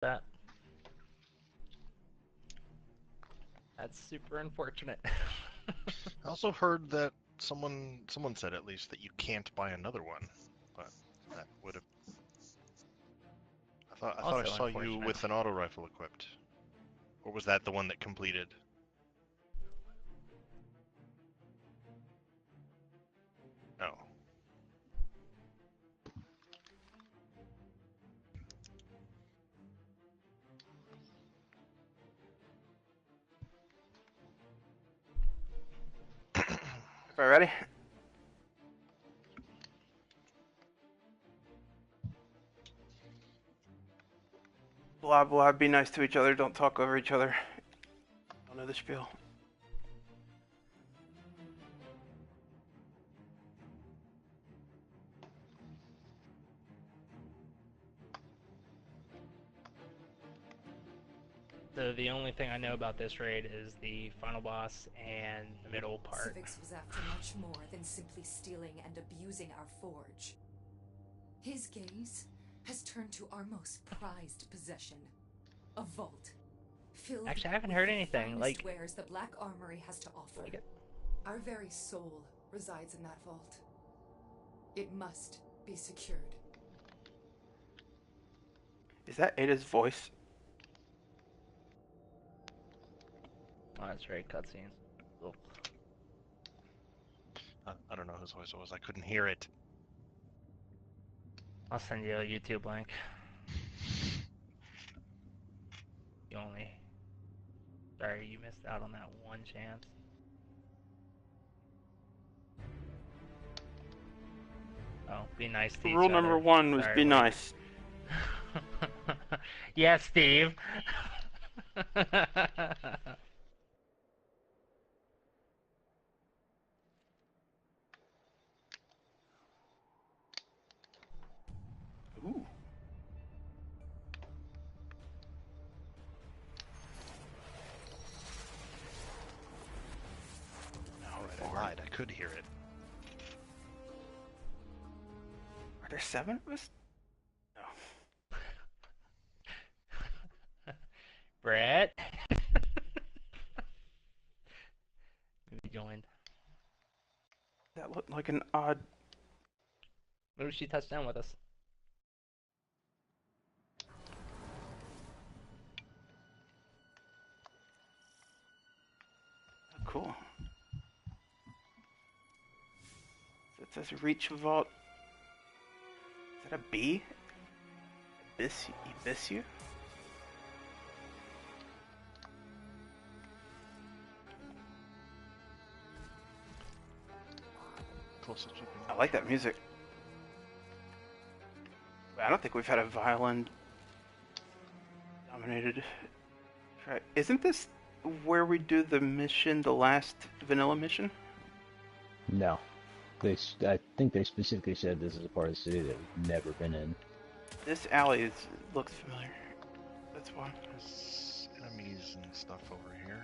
That that's super unfortunate. I also heard that someone said at least that you can't buy another one, but that would have. I thought I Also saw you unfortunate. with an auto rifle equipped, or was that the one that completed? Oh, Everybody ready? Blah blah. Be nice to each other. Don't talk over each other. Don't know the spiel. So the only thing I know about this raid is the final boss and the middle part. Civics was after much more than simply stealing and abusing our forge. His gaze has turned to our most prized possession, a vault filled Actually, I haven't with heard the anything. finest Like, wares the Black Armory has to offer. like Our very soul resides in that vault. It must be secured. Is that Ada's voice? oh, that's right, cutscenes. Cool. I don't know whose voice it was. I couldn't hear it. I'll send you a YouTube link. You only. Sorry, you missed out on that one chance. Oh, be nice to each Rule other. number 1 was Sorry, be Luke. nice. Yes, Steve. Ooh. Alright, I lied. I could hear it. Are there 7 of us? No. Brett. Maybe joined. That looked like an odd. Maybe she touched down with us. Cool. So it says reach vault. Is that a B? Abyssu? Closest you I can. like that music. I don't think we've had a violin dominated track. Isn't this where we do the mission, the last vanilla mission? No. I think they specifically said this is a part of the city that we've never been in. This alley looks familiar. That's why. There's enemies and stuff over here.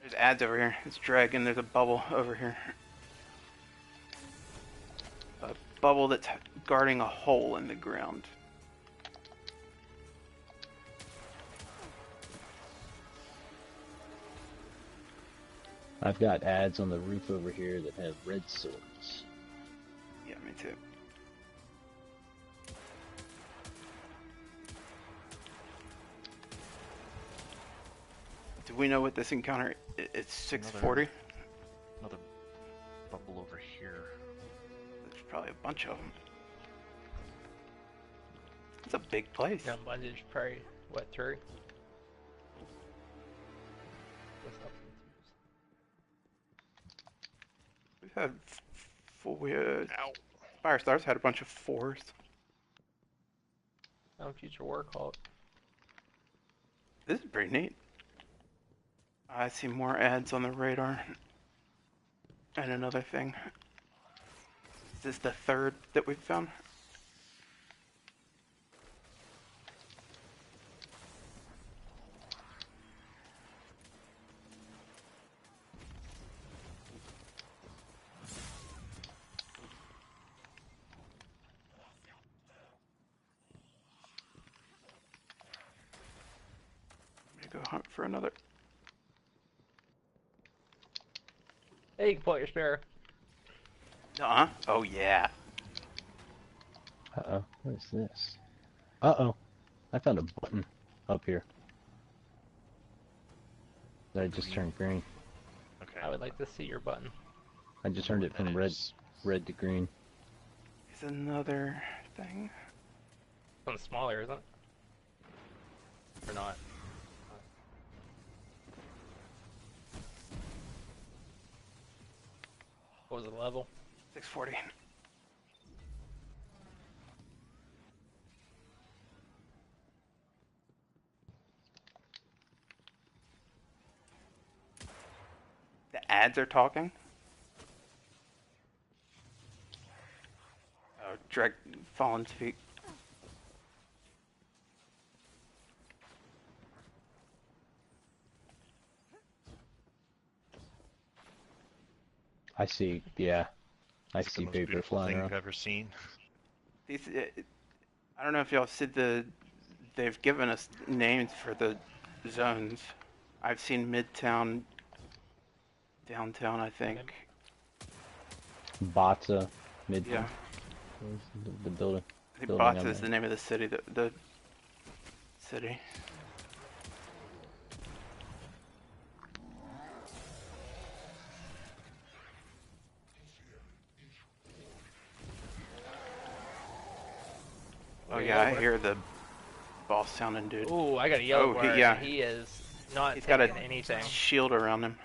There's ads over here. It's dragon. There's a bubble over here. A bubble that's guarding a hole in the ground. I've got ads on the roof over here that have red swords. Yeah, me too. Do we know what this encounter? It's 640. Another bubble over here. There's probably a bunch of them. It's a big place. Gun budget's probably, what, 3? We've had we had Ow. Firestars had a bunch of 4s. Oh, future war cult. This is pretty neat. I see more ads on the radar. And another thing. Is this the 3rd that we've found? hunt for another. Hey, you can pull out your spare. Uh-huh. Oh, yeah. Uh-oh. What is this? Uh-oh. I found a button up here. That just turned green. Okay. I would like to see your button. I just turned it That from is- red to green. Here's another thing. Something smaller, isn't it? Or not? What was the level? 640. The ads are talking. Oh, direct Fallen's feet. I see, yeah. I It's the see most paper beautiful flying thing around. you've ever seen. These, I don't know if y'all see they've given us names for the zones. I've seen Midtown, downtown, I think. Bata, Midtown. Yeah, Where's the building? I think Building Bata is the name of the city. The city. Oh yeah, I hear the boss sounding dude. Ooh, I got a yellow Oh, bar. yeah. And he is not He's got a taking anything. shield around him.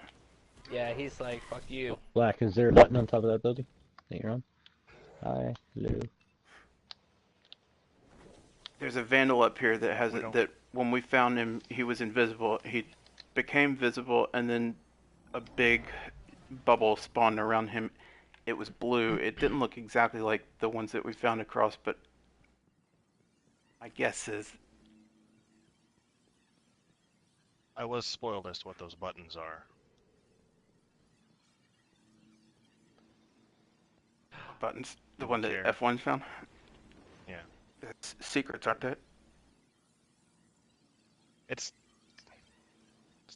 Yeah, he's like, fuck you. Black, is there a button on top of that building that you're on? Hi, hello. There's a vandal up here that has We it don't- that when we found him, he was invisible. He became visible, and then a big bubble spawned around him. It was blue. It didn't look exactly like the ones that we found across, but my guess is I was spoiled as to what those buttons are. buttons. The Don't one that care. F1 found. Yeah. It's secrets, aren't they? It's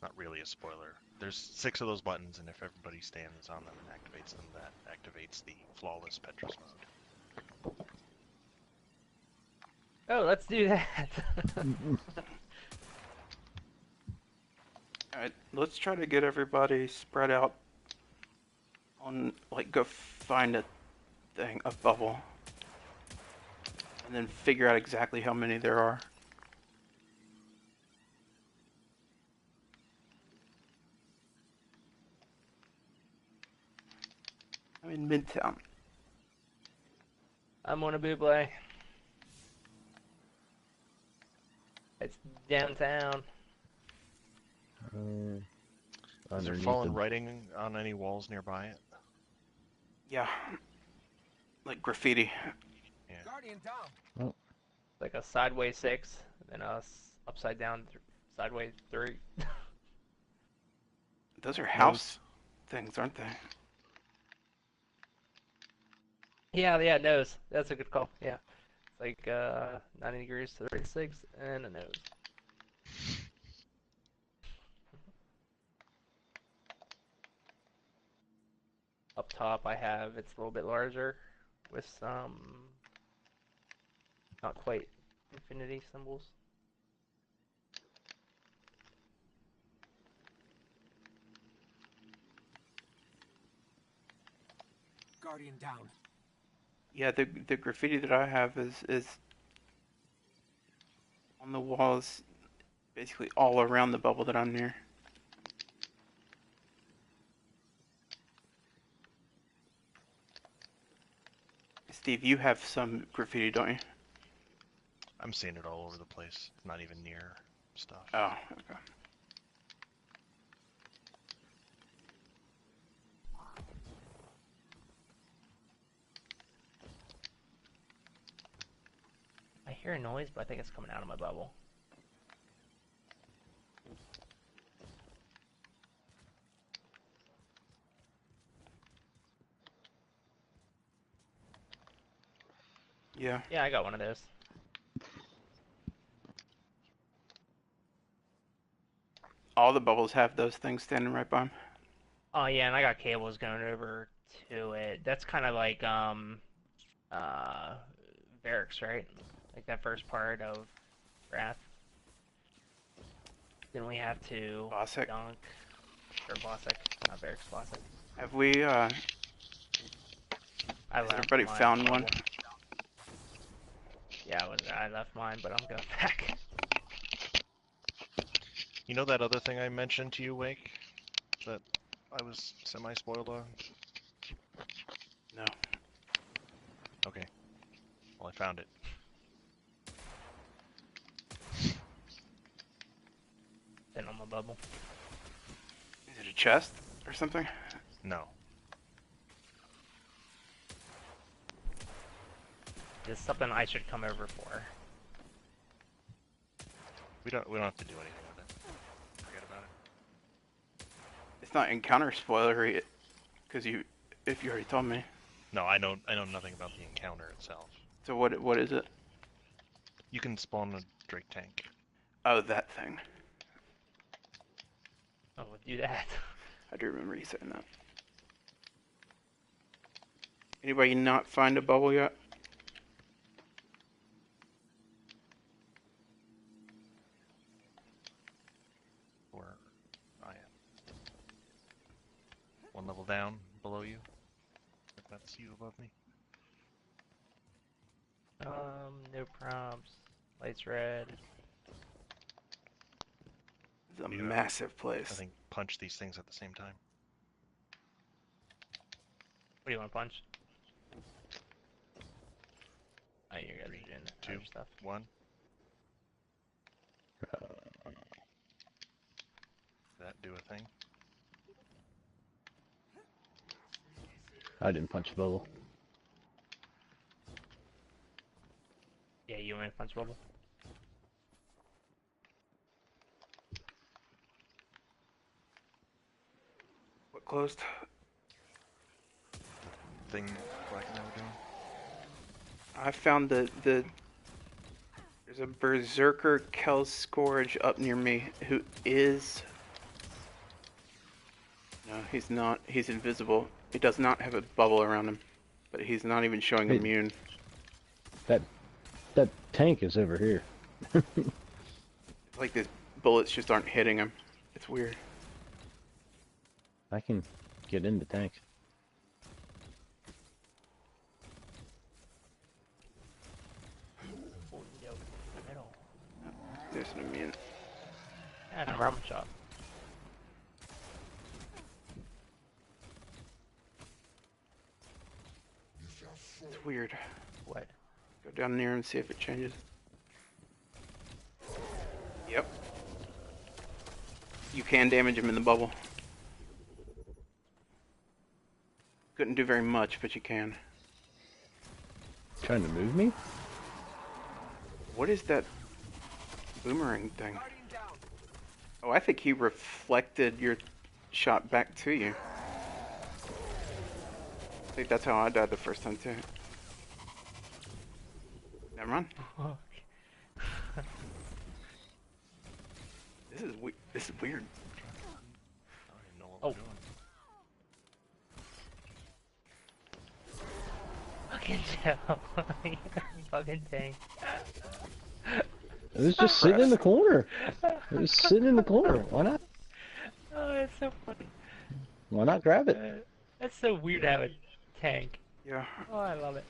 not really a spoiler. There's 6 of those buttons, and if everybody stands on them and activates them, that activates the flawless Petrus mode. Oh, let's do that. All right, let's try to get everybody spread out on, like, go find a thing, a bubble, and then figure out exactly how many there are. I'm in Midtown. I'm on a buble. It's downtown. Is there Underneath fallen the- writing on any walls nearby it? Yeah, like graffiti. Guardian down. Like a sideways 6, and then a upside down sideways 3. Those are house things, aren't they? Yeah, nose. That's a good call. Yeah. It's like 90 degrees to 36 and a nose. Up top I have, it's a little bit larger with some not quite infinity symbols. Guardian down. Yeah, the graffiti that I have is on the walls, basically all around the bubble that I'm near. Steve, you have some graffiti, don't you? I'm seeing it all over the place. Not even near stuff. Oh, okay. I hear a noise, but I think it's coming out of my bubble. Yeah. Yeah, I got one of those. all the bubbles have those things standing right by them. Oh yeah, and I got cables going over to it. That's kind of like Varix, right? Like that first part of Wrath. Then we have to Bosek. dunk or Bosek, not Varix, Bosek. Have we, I has left everybody mine found one? bubble. Yeah, I left mine, but I'm going back. You know that other thing I mentioned to you, Wake? That I was semi-spoiled on? No. Okay. Well, I found it. Then on my bubble. Is it a chest or something? No. It's something I should come over for. We don't have to do anything with it. Forget about it. It's not encounter spoilery, because if you already told me. No, I know nothing about the encounter itself. So what is it? You can spawn a Drake tank. Oh, that thing. Oh, we'll do that. I do remember you saying that. Anybody not find a bubble yet? Where I am. One level down, below you. If that's you above me. No prompts. Lights red. It's a You know, massive place. I think punch these things at the same time. What do you want to punch? Oh, you guys are doing Two, other stuff. 1. That do a thing? I didn't punch a bubble. Yeah, you want to punch bubble? What closed? Thing Black and I were doing? I found there's a Berserker Kel's Scourge up near me who is... No, he's not. He's invisible. He does not have a bubble around him, but he's not even showing Hey. immune. That tank is over here. It's like these bullets just aren't hitting him. It's weird. I can get in the tank. Oh, no. Middle. There's an immune. And a rum shot. It's weird. What? Go down near him and see if it changes. Yep. You can damage him in the bubble. Couldn't do very much, but you can. Trying to move me? What is that boomerang thing? Guardian down. Oh, I think he reflected your shot back to you. I think that's how I died the first time too. Never mind. This is weird. I don't even know what Oh. we're doing. Fucking Joe. Fucking tank. It was just sitting in the corner. It was sitting in the corner. Why not? Oh, it's so funny. Why not grab it? That's so weird to have a tank. Yeah. Oh, I love it.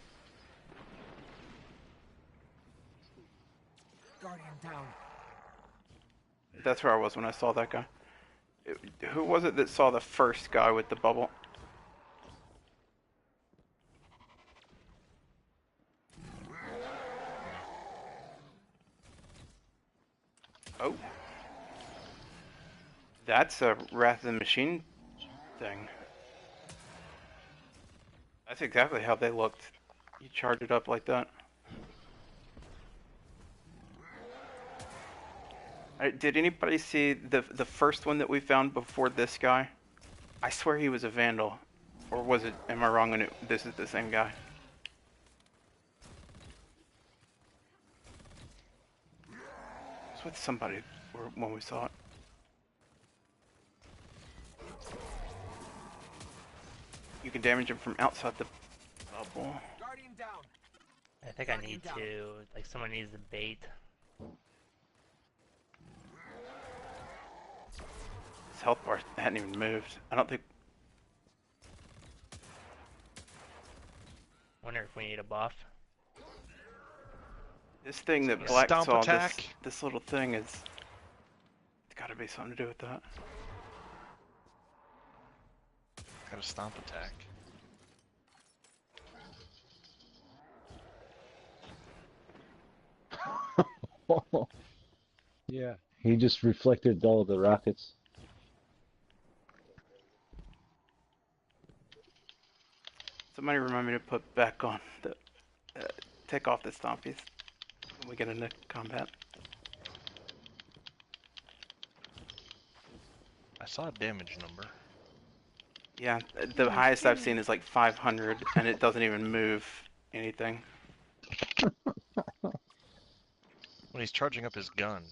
Guardian down. That's where I was when I saw that guy. Who was it that saw the first guy with the bubble? Oh. That's a Wrath of the Machine thing. That's exactly how they looked. You charge it up like that. Did anybody see the first one that we found before this guy? I swear he was a Vandal. Or was it, am I wrong on this is the same guy? It's with somebody when we saw it. You can damage him from outside the bubble. Guardian down. I think I need to, like, someone needs to bait. His health bar hadn't even moved. I don't think. Wonder if we need a buff. This thing that Yeah. Black Stomp saw, attack. this little thing is. It's got to be something to do with that. Got a stomp attack. Yeah. He just reflected all of the rockets. Somebody remind me to put back on the. Take off the stompies when we get into combat. I saw a damage number. Yeah, the highest I've seen is like 500, and it doesn't even move anything. When he's charging up his gun.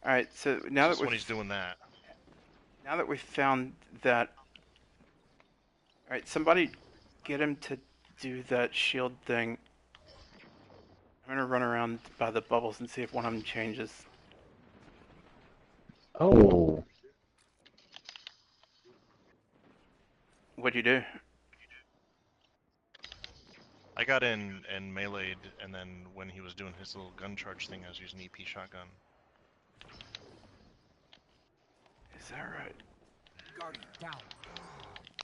All right, so now Just that when he's doing that. now that we've found that, all right, somebody get him to do that shield thing. I'm gonna run around by the bubbles and see if one of them changes. Oh. What'd you do? I got in and meleeed, and then when he was doing his little gun charge thing, I was using EP shotgun. Is that right? Guardian down.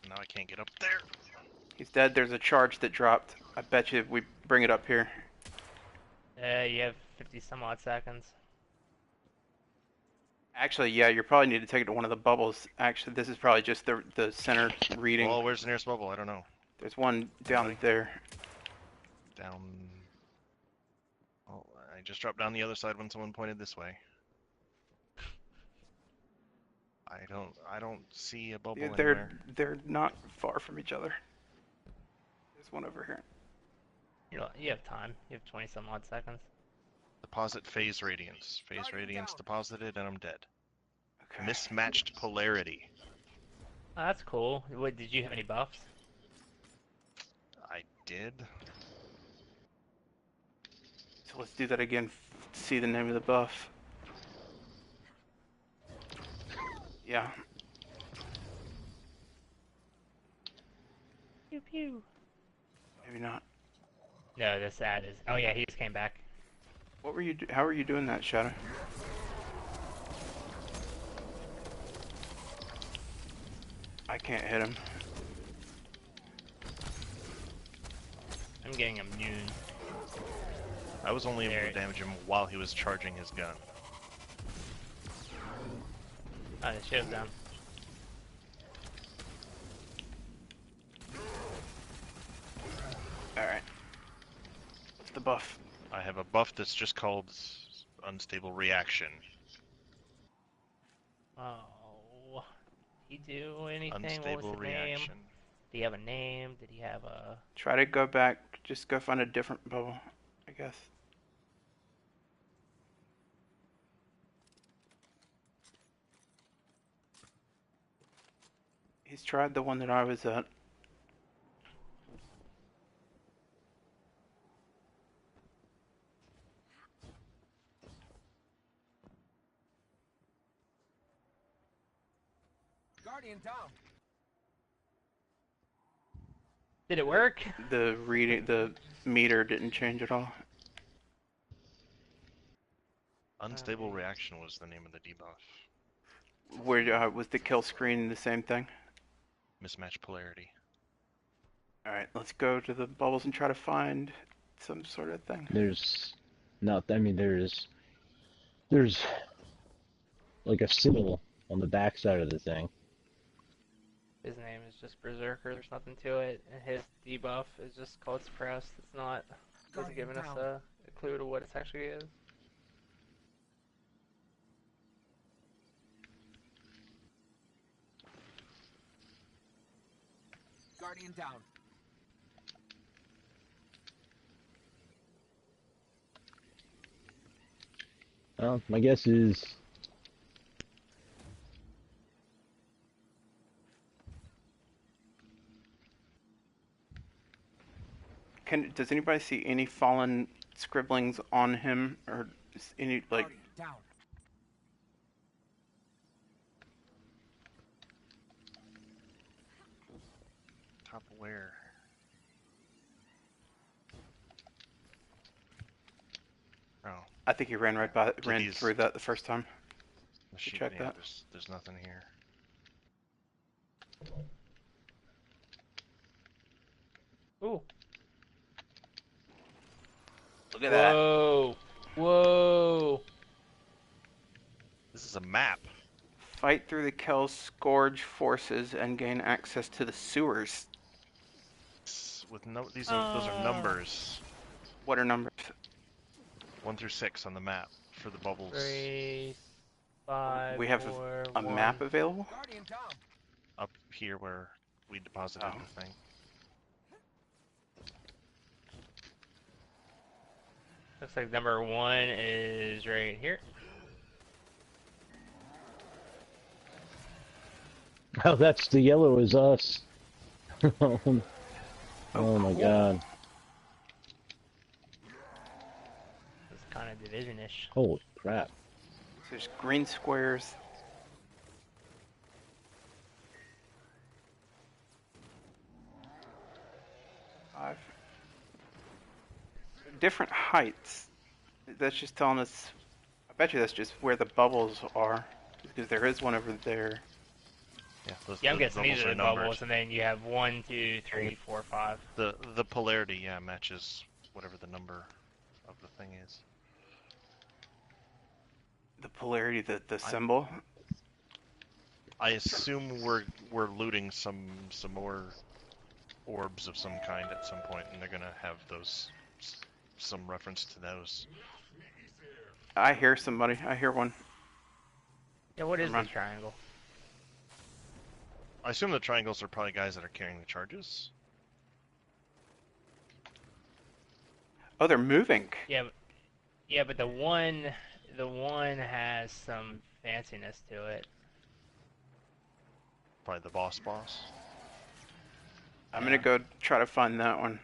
Now I can't get up there. He's dead. There's a charge that dropped. I bet you if we bring it up here. You have 50 some odd seconds. Actually, yeah, you probably need to take it to one of the bubbles. Actually, this is probably just the center reading. Well, where's the nearest bubble? I don't know. There's one down there. Down. Oh, I just dropped down the other side when someone pointed this way. I don't see a bubble anywhere. They're not far from each other. There's one over here. You have time. You have 20 some odd seconds. Deposit phase radiance. Phase radiance deposited, and I'm dead. Okay. Mismatched polarity. Oh, that's cool. What, did you have any buffs? I did. So let's do that again. See the name of the buff. Yeah. Pew pew. Maybe not. No, this ad is. Oh yeah, he just came back. What were you? How were you doing that, Shadow? I can't hit him. I'm getting immune. I was only able to damage him while he was charging his gun. Oh, the shield's down. Alright. What's the buff? I have a buff that's just called Unstable Reaction. Oh, did he do anything? Unstable What was the Reaction. name? Did he have a name? Did he have a? Try to go back. Just go find a different bubble, I guess. He's tried the one that I was at. Guardian down. Did it work? The meter didn't change at all. Unstable Reaction was the name of the debuff. Where was the kill screen the same thing? Mismatched Polarity. Alright, let's go to the bubbles and try to find some sort of thing. There's like a symbol on the back side of the thing. His name is just Berserker. There's nothing to it. And his debuff is just called Suppressed. It's not. Doesn't giving us a clue to what it actually is. Guardian down. Well, my guess is Does anybody see any fallen scribblings on him, or any like? Guardian down. Top where? Oh, I think he ran ran these- through that the first time. the sheet. check Yeah, that. there's nothing here. Ooh. Look at that. Whoa. Whoa. This is a map. Fight through the Kel's Scourge forces and gain access to the sewers. With no, those are numbers. What are numbers? 1 through 6 on the map for the bubbles. 3, 5, We have 4, a 1. map available? Guardian down. Up here where we deposited Oh. the thing. Looks like number 1 is right here. oh, that's the yellow is us. oh my cool. god! It's kind of division-ish. Holy crap! So there's green squares. Five. Different heights. That's just telling us. I bet you that's just where the bubbles are, because there is one over there. Yeah, those, Yeah, I'm those guessing these are the numbered. bubbles, and then you have 1, 2, 3, 4, 5. The polarity, yeah, matches whatever the number of the thing is. The polarity, the symbol. I assume we're looting some more orbs of some kind at some point, and they're gonna have those some reference to those. I hear somebody. I hear one. Yeah, what is Run. this triangle? I assume the triangles are probably guys that are carrying the charges. Oh, they're moving. Yeah, but the one has some fanciness to it. Probably the boss. I'm gonna go try to find that one.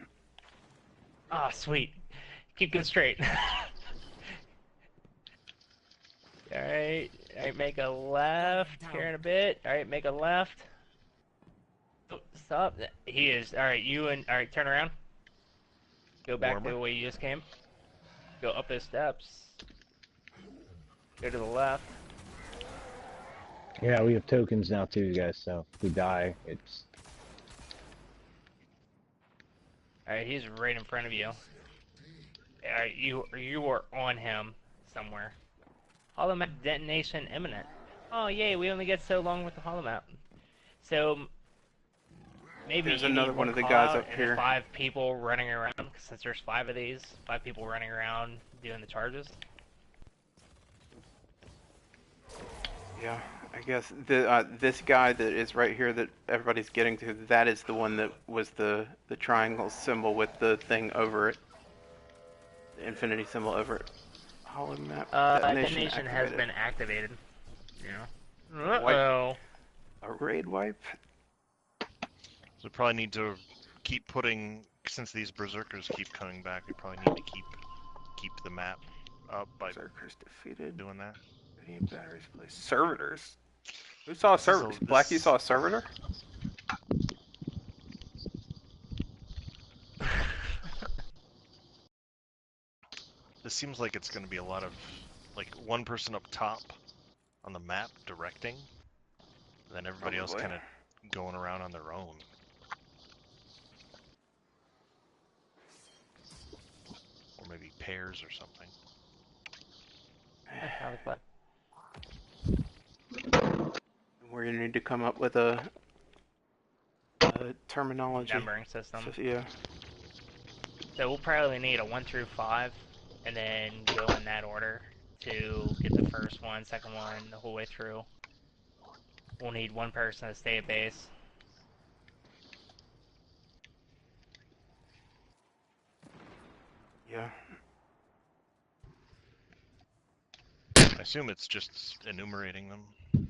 Ah, sweet. Keep going straight. Alright, make a left here in a bit. Alright, make a left. Oh, stop. He is. Alright, alright, turn around. Go back Warmer. the way you just came. Go up those steps. Go to the left. Yeah, we have tokens now too, guys. So if we die, it's Alright, he's right in front of you. Alright, you are on him somewhere. Holomap detonation imminent. Oh yay, we only get so long with the holomap. So maybe There's you need another one of the call guys out up and here. 5 people running around, since there's 5 of these. 5 people running around doing the charges. Yeah, I guess this guy that is right here that everybody's getting to, that is the one that was the triangle symbol with the thing over it. The infinity symbol over it. Holomap Detonation has activated. been activated. Yeah. Wipe. Uh-oh. A raid wipe? So we probably need to keep putting, since these berserkers keep coming back, we probably need to keep the map up by Berserkers defeated. doing that. Radiant batteries placed. Servitors? Who saw a This is servitor? a- Black, you this- saw a servitor? This seems like it's going to be a lot of, like, one person up top on the map directing, and then everybody else Probably. kind of going around on their own. Or maybe pairs or something. Where you need to come up with a terminology. Numbering system. So, yeah. So we'll probably need a 1 through 5, and then go in that order to get the first one, second one, the whole way through. We'll need one person to stay at base. Yeah. I assume it's just enumerating them.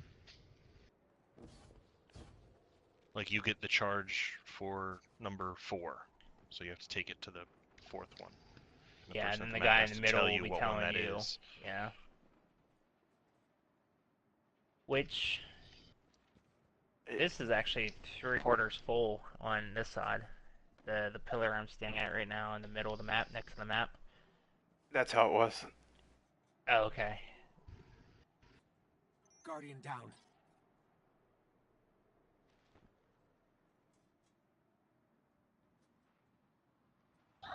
Like you get the charge for number 4, so you have to take it to the 4th one. The Yeah, person and at then the map guy has in the to middle tell will you be what one telling that you. is. Yeah. Which this is actually 3/4 full on this side. The pillar I'm standing at right now in the middle of the map, next to the map. That's how it was. Oh, okay. Guardian down.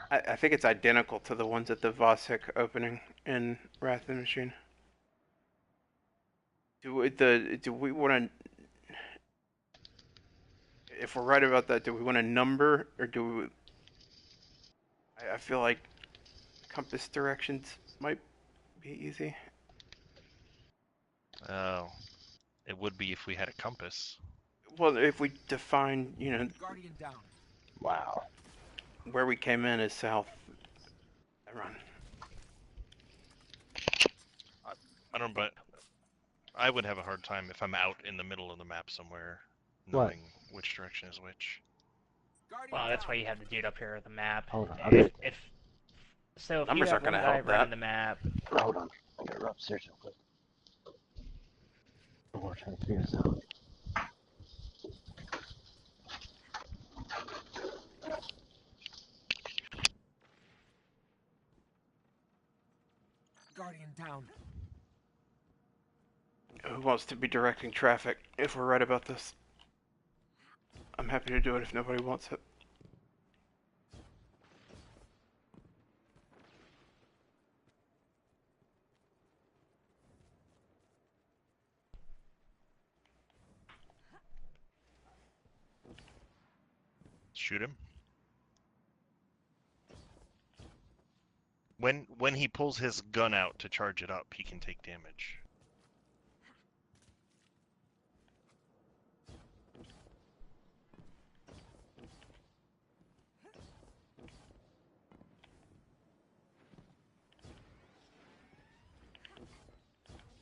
I think it's identical to the ones at the Vosik opening in Wrath of the Machine. Do we want to? If we're right about that, do we want a number or do we? I feel like compass directions might be easy. Oh, it would be if we had a compass. Well, if we define, Guardian down. Wow. where we came in as south. I run. I don't, but I would have a hard time if I'm out in the middle of the map somewhere, What? knowing which direction is which. Guardian Well, that's down. why you have the dude up here with the map. Hold on. If so, if Numbers you have aren't one gonna guy help running that. the map, Hold on. I gotta run upstairs real quick. We're trying to figure this out. Guardian down. Who wants to be directing traffic if we're right about this? I'm happy to do it if nobody wants it. Shoot him. When he pulls his gun out to charge it up, he can take damage.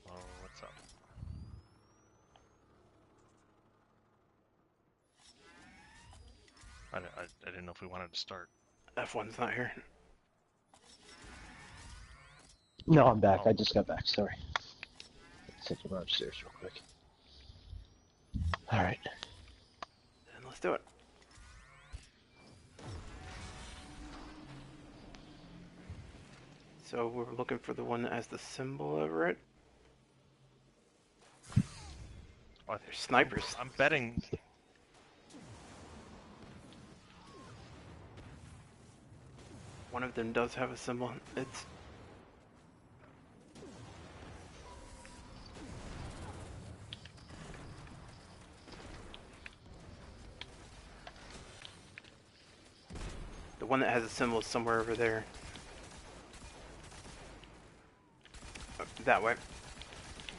Oh, what's up? I didn't know if we wanted to start. F1's not here. No, I'm back. Oh. I just got back. Sorry. Let's take run upstairs real quick. All right. Then let's do it. So we're looking for the one that has the symbol over it. Oh, There's snipers. I'm betting. One of them does have a symbol. It's the one that has a symbol is somewhere over there. That way.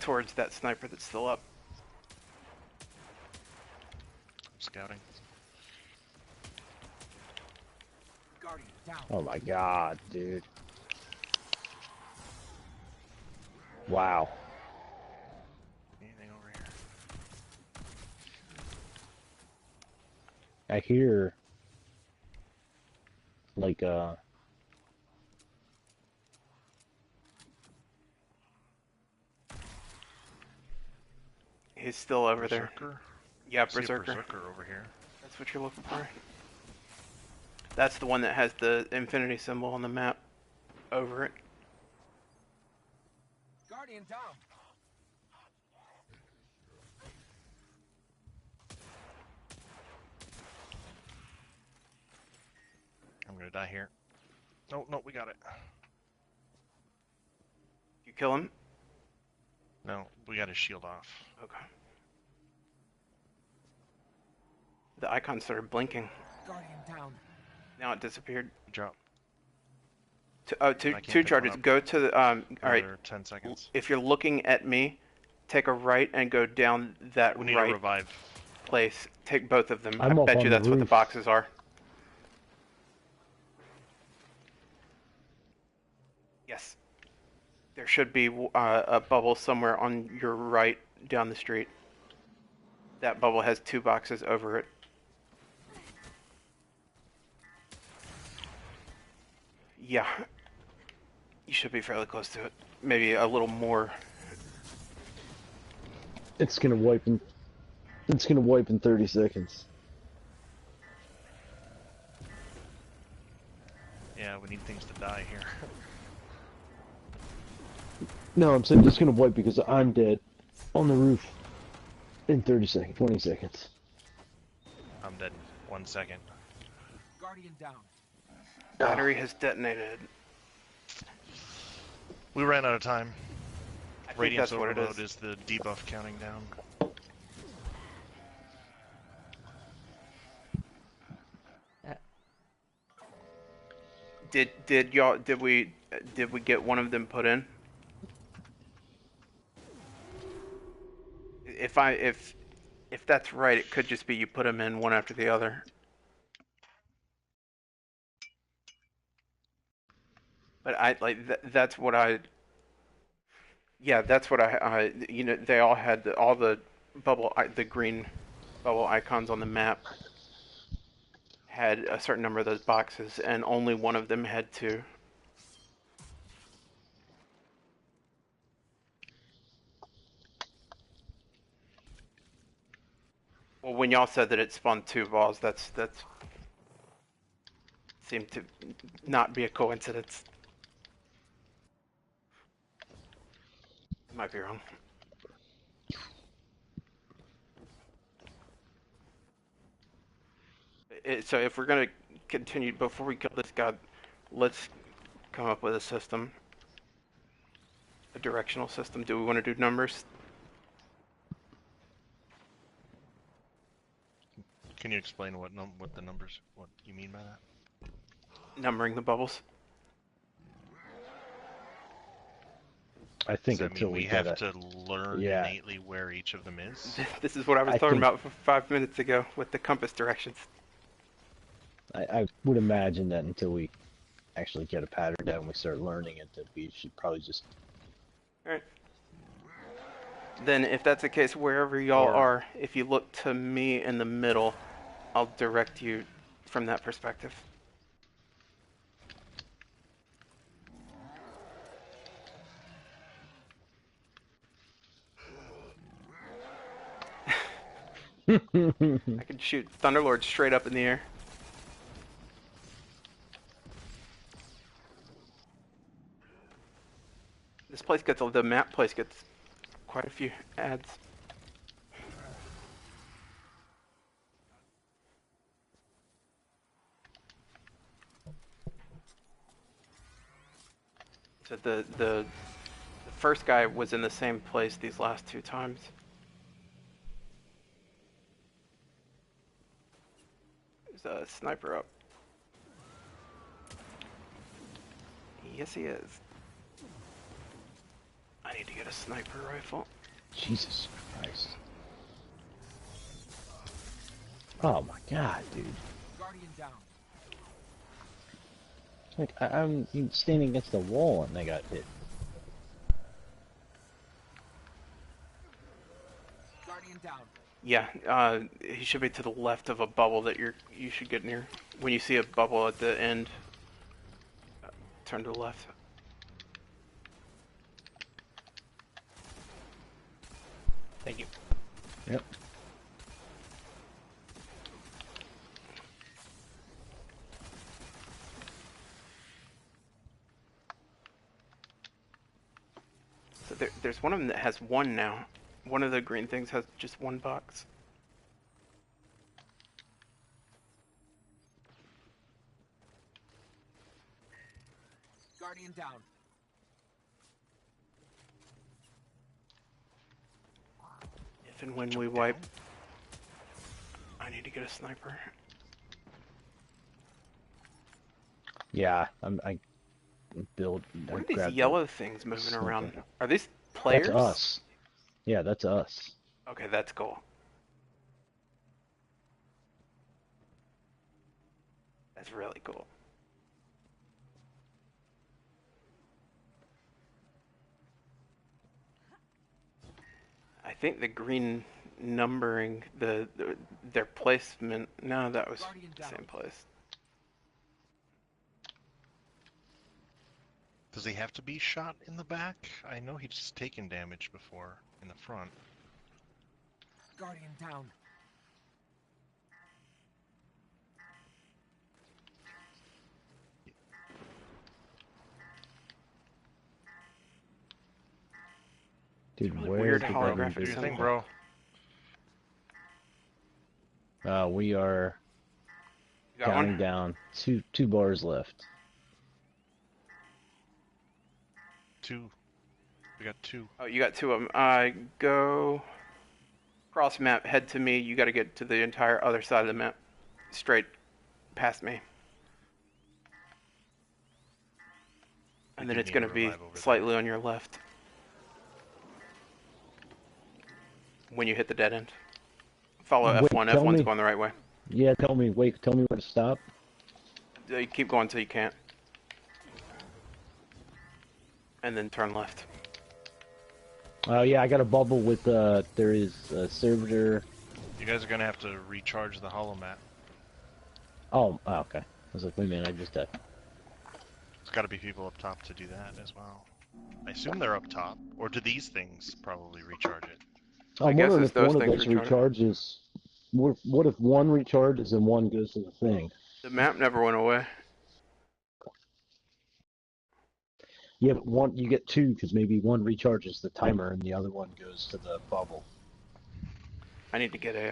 Towards that sniper that's still up. Scouting. Guardian down. Oh my god, dude. Wow. Anything over here? I hear like He's still over there. Berserker? Yeah, See a Berserker. Berserker over here. That's what you're looking for. That's the one that has the infinity symbol on the map over it. Guardian down. I'm gonna die here. No, no, we got it. You kill him? No, we got his shield off. Okay. The icon started blinking. Guardian down. Now it disappeared. Good job. Oh, I can't two pick one charges. up. Go to the all right. Another 10 seconds. If you're looking at me, take a right and go down that We need right to revive. place. Take both of them. I'm I up bet on you the that's what the roof. boxes are. Yes. There should be a bubble somewhere on your right down the street. That bubble has 2 boxes over it. Yeah. You should be fairly close to it. Maybe a little more. It's gonna wipe in. It's gonna wipe in 30 seconds. Yeah, we need things to die here. No, I'm saying it's gonna wipe because I'm dead on the roof in 30 seconds, 20 seconds. I'm dead. 1 second. Guardian down. Battery has detonated. We ran out of time. I think Radiance that's what it overload is. is the debuff counting down. Did we get one of them put in? If that's right, it could just be you put them in one after the other. But that's what I. Yeah, that's what I you know, they all had all the the green bubble icons on the map had a certain number of those boxes, and only one of them had 2. Well, when y'all said that it spawned 2 balls, that's seemed to not be a coincidence. Might be wrong. So if we're gonna continue before we kill this guy, let's come up with a system, a directional system. Do we want to do numbers? Can you explain what the numbers, what you mean by that? Numbering the bubbles. I think Does that until mean we we get have a, to learn yeah. innately where each of them is? This is what I was I talking think- about 5 minutes ago with the compass directions. I would imagine that until we actually get a pattern down and we start learning it, that we should probably just. Alright. Then if that's the case, wherever y'all Or- are, if you look to me in the middle, I'll direct you from that perspective. I can shoot Thunderlord straight up in the air. This place gets, the map place gets quite a few ads. So the first guy was in the same place these last 2 times. There's a sniper up. Yes, he is. I need to get a sniper rifle. Jesus Christ. Oh my god, dude. Guardian down. Like, I'm standing against the wall and I got hit. Guardian down. Yeah, he should be to the left of a bubble that you should get near. When you see a bubble at the end, turn to the left. Thank you. Yep. So there's one of them that has 1 now. One of the green things has just 1 box. Guardian down. If and when we wipe, I need to get a sniper. Yeah, I build. What I are these grabbed yellow things moving sniper. around? Are these players? That's us. Yeah, that's us. Okay, that's cool. That's really cool. think the green numbering, their placement. No, that was Guardian the down. same place. Does he have to be shot in the back? I know he's taken damage before in the front. Guardian down. Dude, really where weird did holographic Do we your symbol. thing, bro. We are You got counting one? down. Two bars left. 2. We got 2. Oh, you got two of them. Go cross map, head to me. You got to get to the entire other side of the map, straight past me. And We then do it's need going a to be revive over slightly on your left when you hit the dead end. Follow Wait, F1. tell F1's me. going the right way. Yeah, tell me where to stop. You keep going till you can't. And then turn left. Oh yeah, I got a bubble with there is a servitor. You guys are gonna have to recharge the hollow mat. Oh, okay. I was like, wait a minute, I just died. There's gotta be people up top to do that as well. I assume they're up top. Or do these things probably recharge it? I'm guess wondering it's if those one of things those recharge. recharges. What if one recharges and one goes to the thing? The map never went away. Yeah, but one you get two because maybe one recharges the timer and the other one goes to the bubble. I need to get a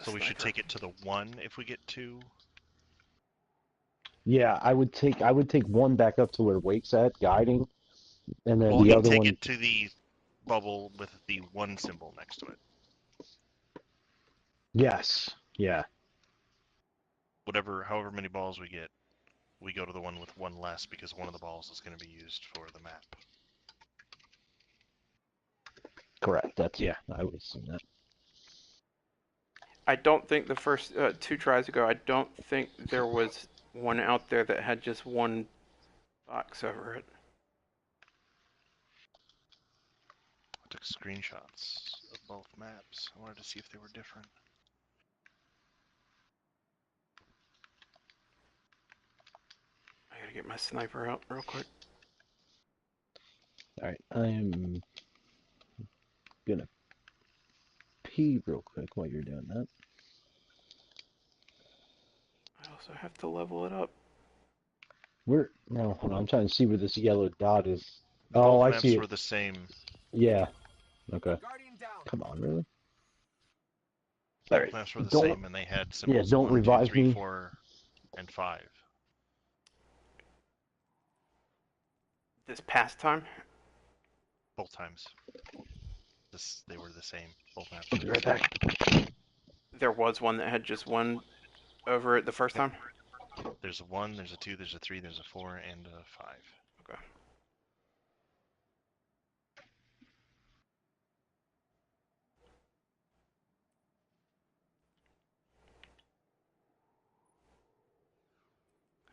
So we should sniper. take it to the 1 if we get 2. Yeah, I would take one back up to where Wake's at guiding, and then Well, the he'd other take one. it to the bubble with the 1 symbol next to it. Yes. Yeah. However many balls we get, we go to the one with 1 less because one of the balls is going to be used for the map. Correct. Yeah. I would assume that. I don't think the first 2 tries ago, I don't think there was one out there that had just one box over it. I took screenshots of both maps. I wanted to see if they were different. I gotta get my sniper out real quick. All right. I am gonna pee real quick while you're doing that. I also have to level it up. No, hold on, I'm trying to see where this yellow dot is. Both Oh, I maps see were it. the same. Yeah. Okay. Guardian down. Come on, really? All Both right. maps were the Don't. same, and they had Yeah, symbols don't 1, 2, revive 3, me. 4, and 5. This past time, Both times. They were the same. Both maps I'll were be the right same. back. there was one that had just one over it the first time. There's a 1, there's a 2, there's a 3, there's a 4, and a 5. Okay.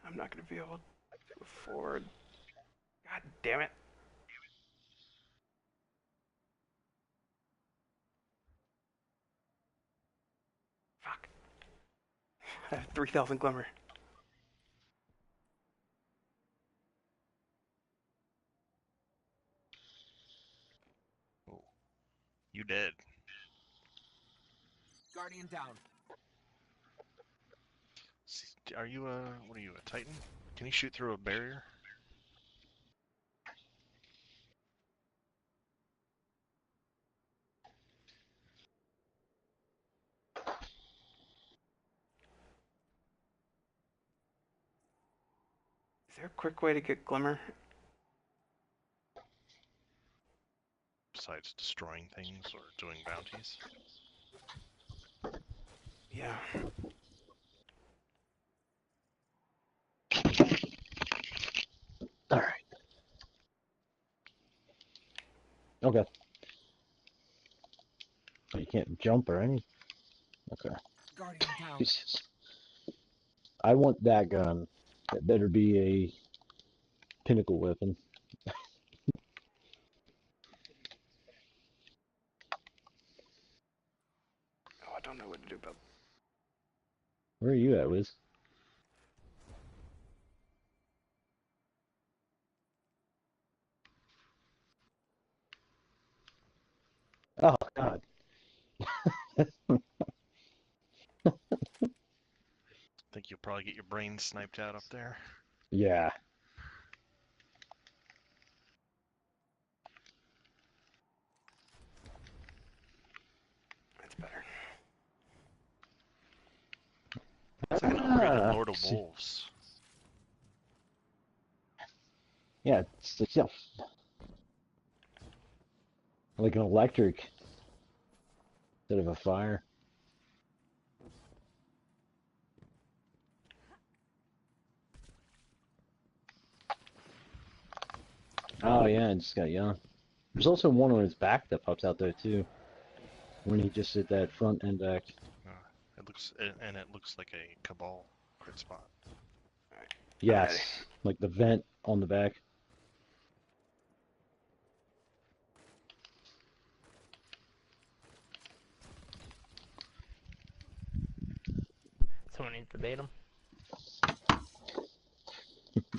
I'm not gonna be able to afford. God damn it. Fuck. I have 3,000 glimmer. Oh, you dead. Guardian down. Are you what are you, a Titan? Can you shoot through a barrier? Is there a quick way to get glimmer? Besides destroying things or doing bounties? Yeah. All right. Okay. Oh, you can't jump or anything. Okay. Guardian down. Jesus. I want that gun. That better be a pinnacle weapon. Where are you at, Wiz? Oh God. Think you'll probably get your brains sniped out up there. Yeah. That's better. It's like an upgraded Ah, Lord of see- Wolves. yeah, it's yeah, like an electric instead of a fire. Oh yeah, it just got young. There's also one on his back that pops out there too. When he just did that front end back. Uh, it looks like a Cabal crit spot. I'm ready. Yes, like the vent on the back. Someone needs to bait him.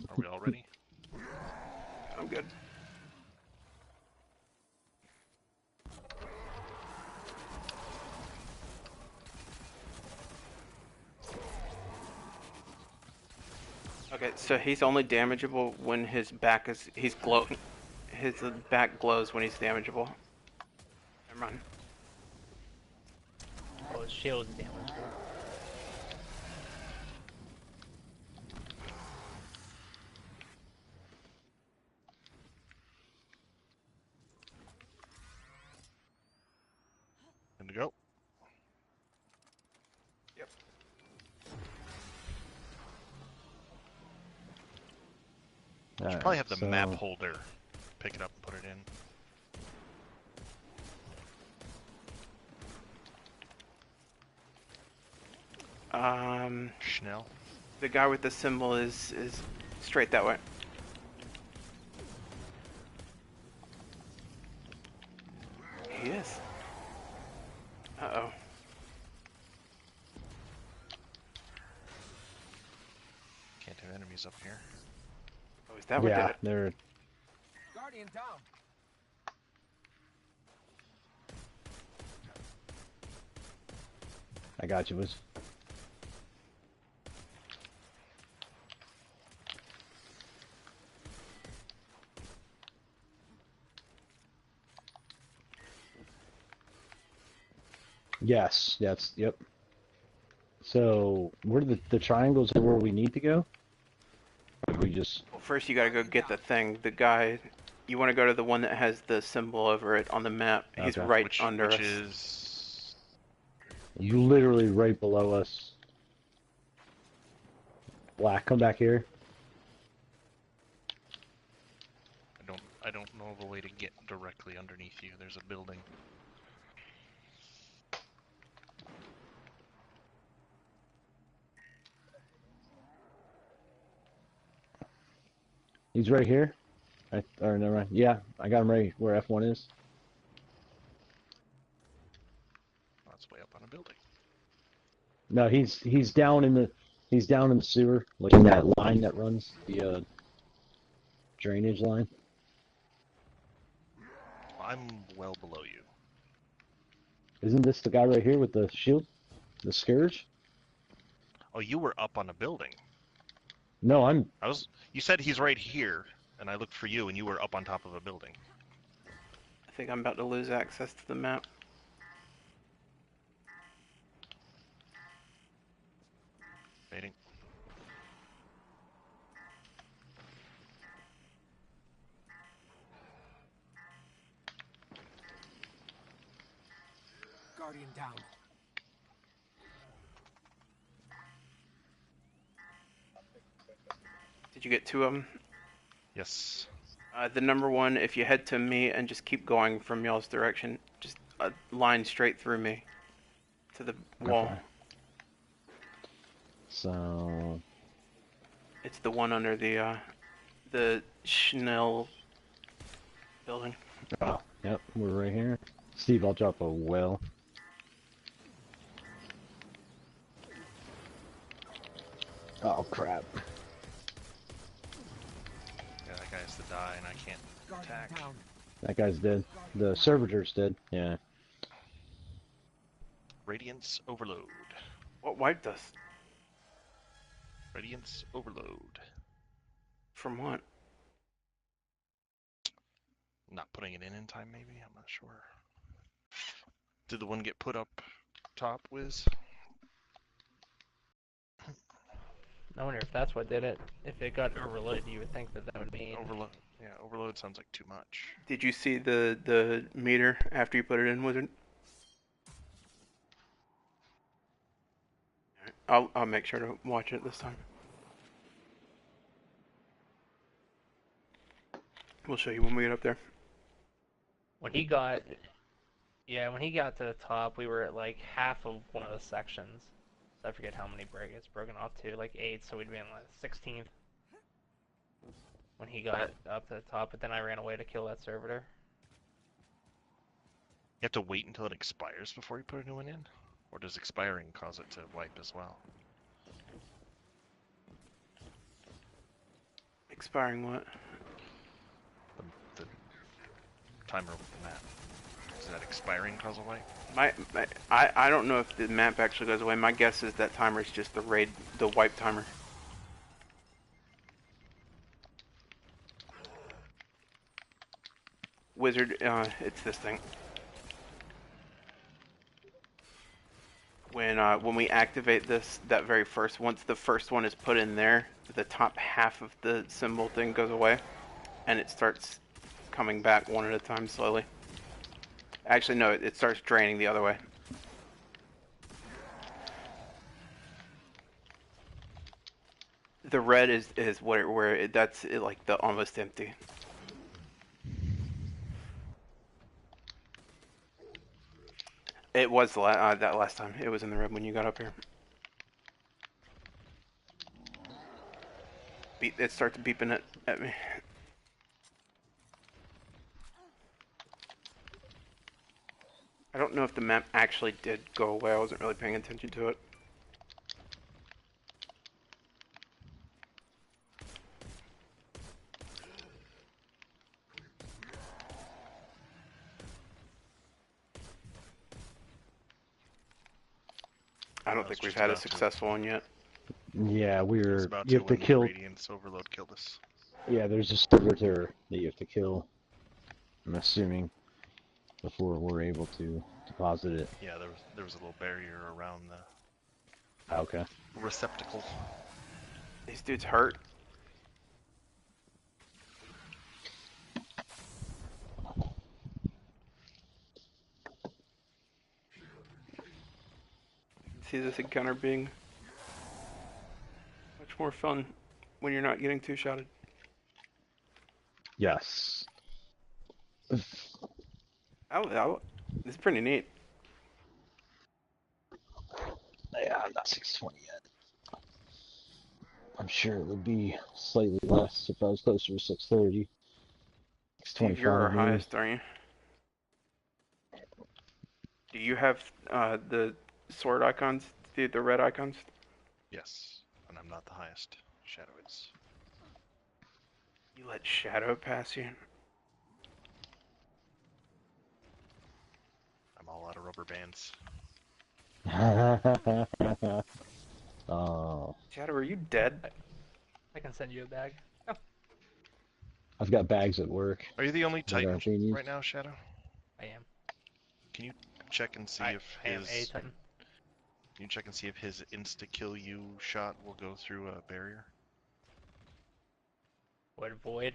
Are we all ready? I'm good. Okay, so he's only damageable when his back is he's glow. His back glows when he's damageable. Never mind. Oh, his shield's damageable. Good to go. Yep. Should probably have the map holder. Pick it up and put it in. Schnell. The guy with the symbol is straight that way. He is. Uh-oh. Can't have enemies up here. Oh, is that what did Yeah, it? they're Guardian down. I got you, Wiz. Yes, that's yep. So where the triangles are where we need to go? Or we just Well, first you gotta go get the thing. The guy, you want to go to the one that has the symbol over it on the map. He's Okay. right Which under us. is you literally right below us. Black, come back here. I don't know of a way to get directly underneath you. There's a building. He's right here. Or never mind. Yeah, I got him right where F1 is. Oh, it's way up on a building. No, he's down in the sewer, like in that line that runs the drainage line. I'm well below you. Isn't this the guy right here with the shield? The Scourge? Oh, you were up on a building. No, You said he's right here, and I looked for you, and you were up on top of a building. I think I'm about to lose access to the map. Waiting. Guardian down. Did you get two of them? Yes. The number one, if you head to me and just keep going from y'all's direction, just a line straight through me to the wall. Okay. So It's the one under the Schnell building. oh, yep, we're right here. Steve, I'll drop a well. Oh crap. Yeah, that guy has to die, and I can't Guardian attack. down. That guy's dead. The servitor's dead. Yeah. Radiance overload. What wiped us? Radiance overload. From what? Not putting it in time, maybe? I'm not sure. Did the one get put up top, Wiz? I wonder if that's what did it. If it got overloaded, you would think that that would mean. Overload. Yeah, overload sounds like too much. Did you see the meter after you put it in, Wizard? I'll make sure to watch it this time. We'll show you when we get up there. When he got, yeah, when he got to the top, we were at like half of one of the sections. So I forget how many it's broken off to, like 8, so we'd be in like 16th. When he got up to the top, but then I ran away to kill that servitor. You have to wait until it expires before you put a new one in? Or does expiring cause it to wipe as well? Expiring what? The timer map. Is that expiring cause a wipe? I don't know if the map actually goes away. My guess is that timer is just the wipe timer. Wizard, it's this thing. When we activate this, that very first, once the first one is put in there, the top half of the symbol thing goes away, and it starts coming back one at a time slowly. Actually, no, it starts draining the other way. The red is that's like the almost empty. It was that last time. It was in the red when you got up here. It starts beeping it at me. I don't know if the map actually did go away. I wasn't really paying attention to it. I don't think we've had a successful one yet. Yeah, you have to when kill. Radiance overload killed us. Yeah, there's a servitor that you have to kill. I'm assuming before we're able to deposit it. Yeah, there was a little barrier around the Okay. receptacle. These dudes hurt. See this encounter being much more fun when you're not getting two-shotted. Yes. It's pretty neat. Yeah, I'm not 620 yet. I'm sure it would be slightly less if I was closer to 630. Steve, you're our 625 maybe. highest, aren't you? Do you have the sword icons, the red icons? Yes, and I'm not the highest. Shadow is. You let Shadow pass you? I'm all out of rubber bands. Oh, Shadow, are you dead? I can send you a bag. Oh, I've got bags at work. Are you the only That are Titan being used. right now, Shadow? I am. Can you check and see I if am his a Titan. Can you check and see if his insta-kill you shot will go through a barrier? What void?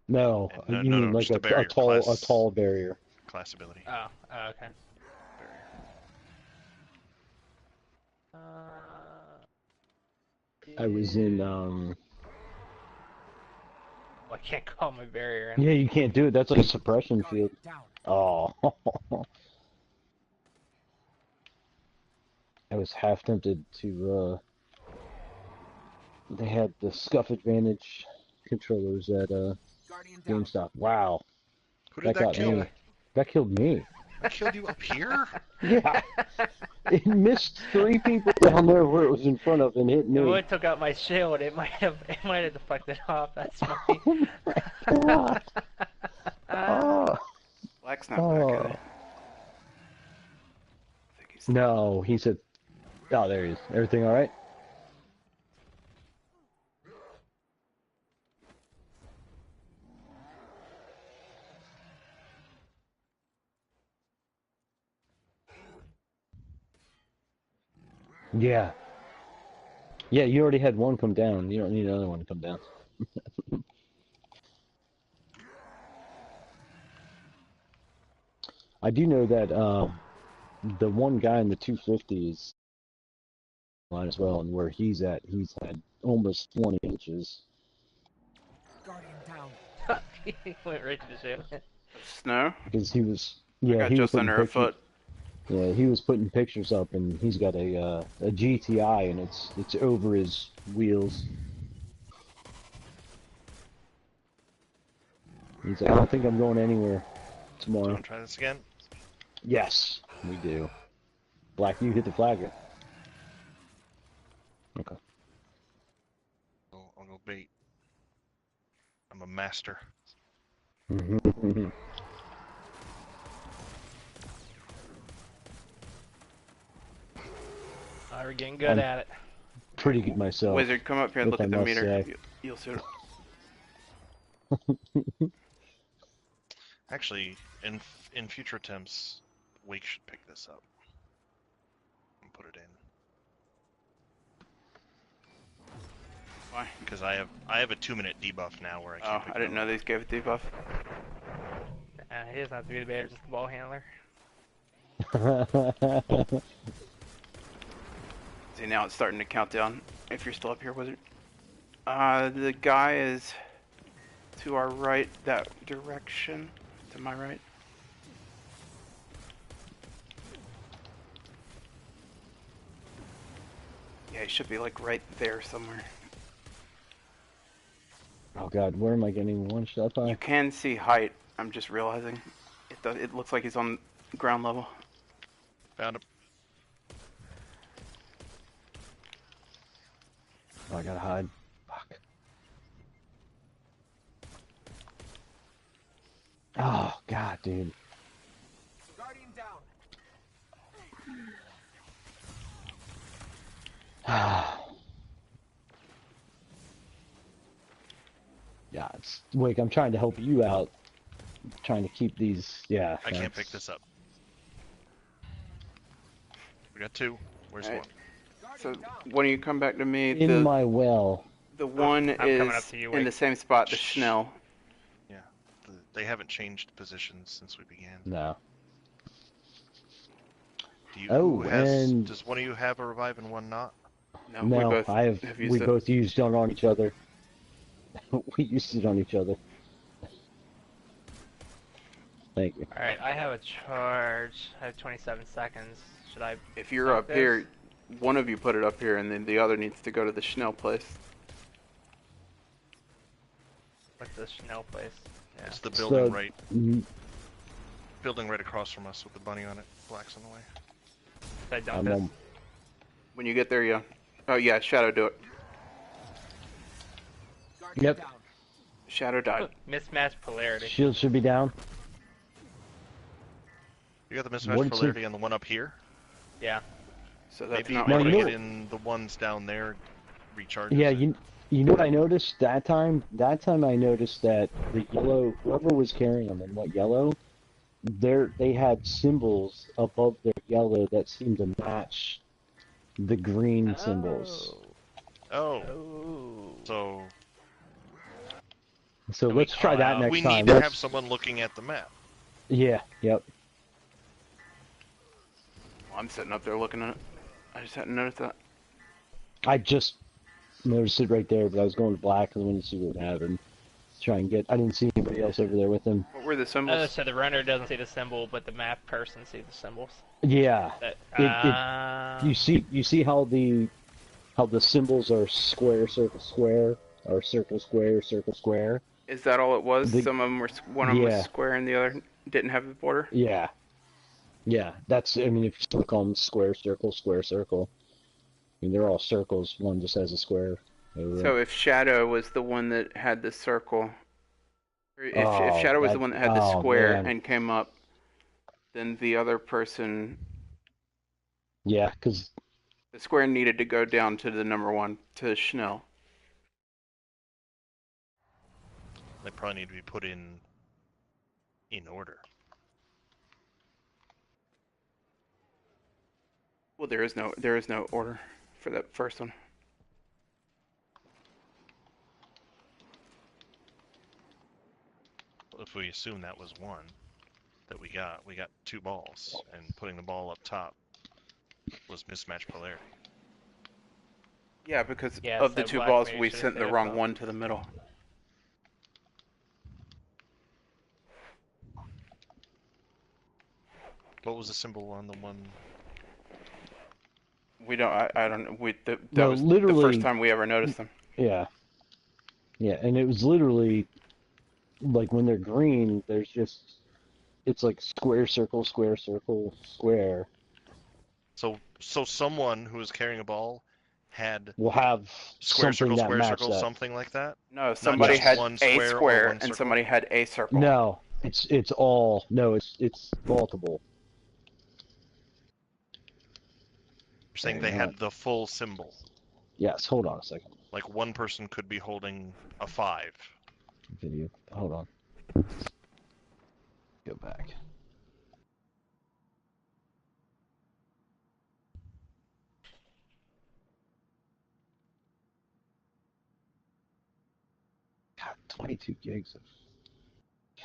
No, No, you no, mean no, like just a barrier. a tall barrier. Class ability. Oh, okay. Barrier. I was in Well, I can't call my barrier in. Yeah, you can't do it. That's like a suppression Guardian field. down. Oh. I was half tempted to they had the scuff advantage controllers at Guardian down. GameStop. Wow. Who did that got kill? me. That killed me. I killed you up here? Yeah, it missed 3 people down there where it was in front of and hit If me. it took out my shield, it might have deflected off. That's funny. Oh my god. Black's not back, is he? I think he's No, he said. Oh, there he is. Everything all right? Yeah. Yeah, you already had one come down. You don't need another one to come down. I do know that the one guy in the 250 is line as well, and where he's at, he's had almost 20 inches. Guardian down. He went right to the shield. snow. Because he was, I yeah, got he was just putting under a pictures. foot. Yeah, he was putting pictures up, and he's got a GTI, and it's over his wheels. He's like, I don't think I'm going anywhere Do you tomorrow. want to try this again? Yes, we do. Black, you hit the flag. Okay. I'll go bait. I'm a master. Mm-hmm. We're getting good at it. Pretty good myself. Wizard, come up here and If look I at the must meter. say. You'll see. Actually, in future attempts, Wake should pick this up and put it in. Why? Because I have a 2-minute debuff now where I Oh, can't pick I didn't it know up. these gave a debuff. He doesn't have to be the bear, just the ball handler. See, now it's starting to count down. If you're still up here, Wizard. The guy is to our right, that direction. To my right. Yeah, he should be like right there somewhere. Oh god, where am I getting one shot by? You can see height. I'm just realizing. It looks like he's on ground level. Found him. Oh, I gotta hide. Fuck. Oh god, dude. Guardian down. Yeah, it's Wake, I'm trying to help you out. I'm trying to keep these, yeah. I can't thanks. pick this up. We got 2. Where's Alright. one? So when you come back to me, In my well. the one I'm coming up is to you, in Wake. the same spot, the Schnell. Yeah, they haven't changed positions since we began. No. Do you, Oh, who has, and- does one of you have a revive and one not? No, No, we both I have, have we used it. both used it on each other. We used it on each other. Thank you. Alright, I have a charge. I have 27 seconds. Should I... If you're like up this? here, one of you put it up here, and then the other needs to go to the Schnell place. What's the Schnell place? Yeah. It's the building So- right, Mm, building right across from us with the bunny on it. Black's in the way. Should I dump I'm this? on. When you get there, yeah. Oh yeah, Shadow, do it. Guardian Yep. down. Shadow died. Mismatched polarity. Shield should be down. You got the What mismatch did polarity on the one up here? Yeah. So that's Maybe you not No, want what to you it get is. in the ones down there, recharge. Yeah, you know what I noticed that time? That time I noticed that the yellow, whoever was carrying them in what yellow, they had symbols above their yellow that seemed to match the green symbols. Oh, Oh. so So Can we let's try call that out- next we time. need to Let's- have someone looking at the map. Yeah, yep. Well, I'm sitting up there looking at it. I just hadn't noticed that. I just noticed it right there, but I was going to black because I wanted to see what would happen. Try and get. I didn't see anybody else over there with him. What were the Oh, symbols? so the runner doesn't see the symbol, but the map person sees the symbols. Yeah. That, You see how the symbols are square, circle, square, or circle, square, circle, square. Is that all it was? The- Some of them were one of them Yeah. was square and the other didn't have the border. Yeah. Yeah, that's, I mean, if you click on square, circle, square, circle, I mean, they're all circles. One just has a square over it. So if Shadow was the one that had the circle, or if Oh, Shadow was the that, one that had the oh square man. and came up, then the other person, Yeah, because, the square needed to go down to the number one to Schnell. They probably need to be put in order. Well, there is no order for that first one. If we assume that was one that we got two balls, and putting the ball up top was mismatched polarity. Yeah, because Yeah, of the so two black balls, maybe we should have sent stayed the up wrong top. one to the middle. What was the symbol on the one? We don't. I don't know. That no, was the first literally, time we ever noticed them. yeah. Yeah, and it was literally, like, when they're green, there's just, it's like square, circle, square, circle, square. So someone who was carrying a ball had Will have something that square, match circle, that. something like that? No, Not somebody just Yes. had one a square or square one and circle? somebody had a circle. No, it's all, no, it's multiple. You're saying There, they you know what? had the full symbol. Yes, hold on a second. Like one person could be holding a 5. Video. Hold on. Go back. God, 22 gigs of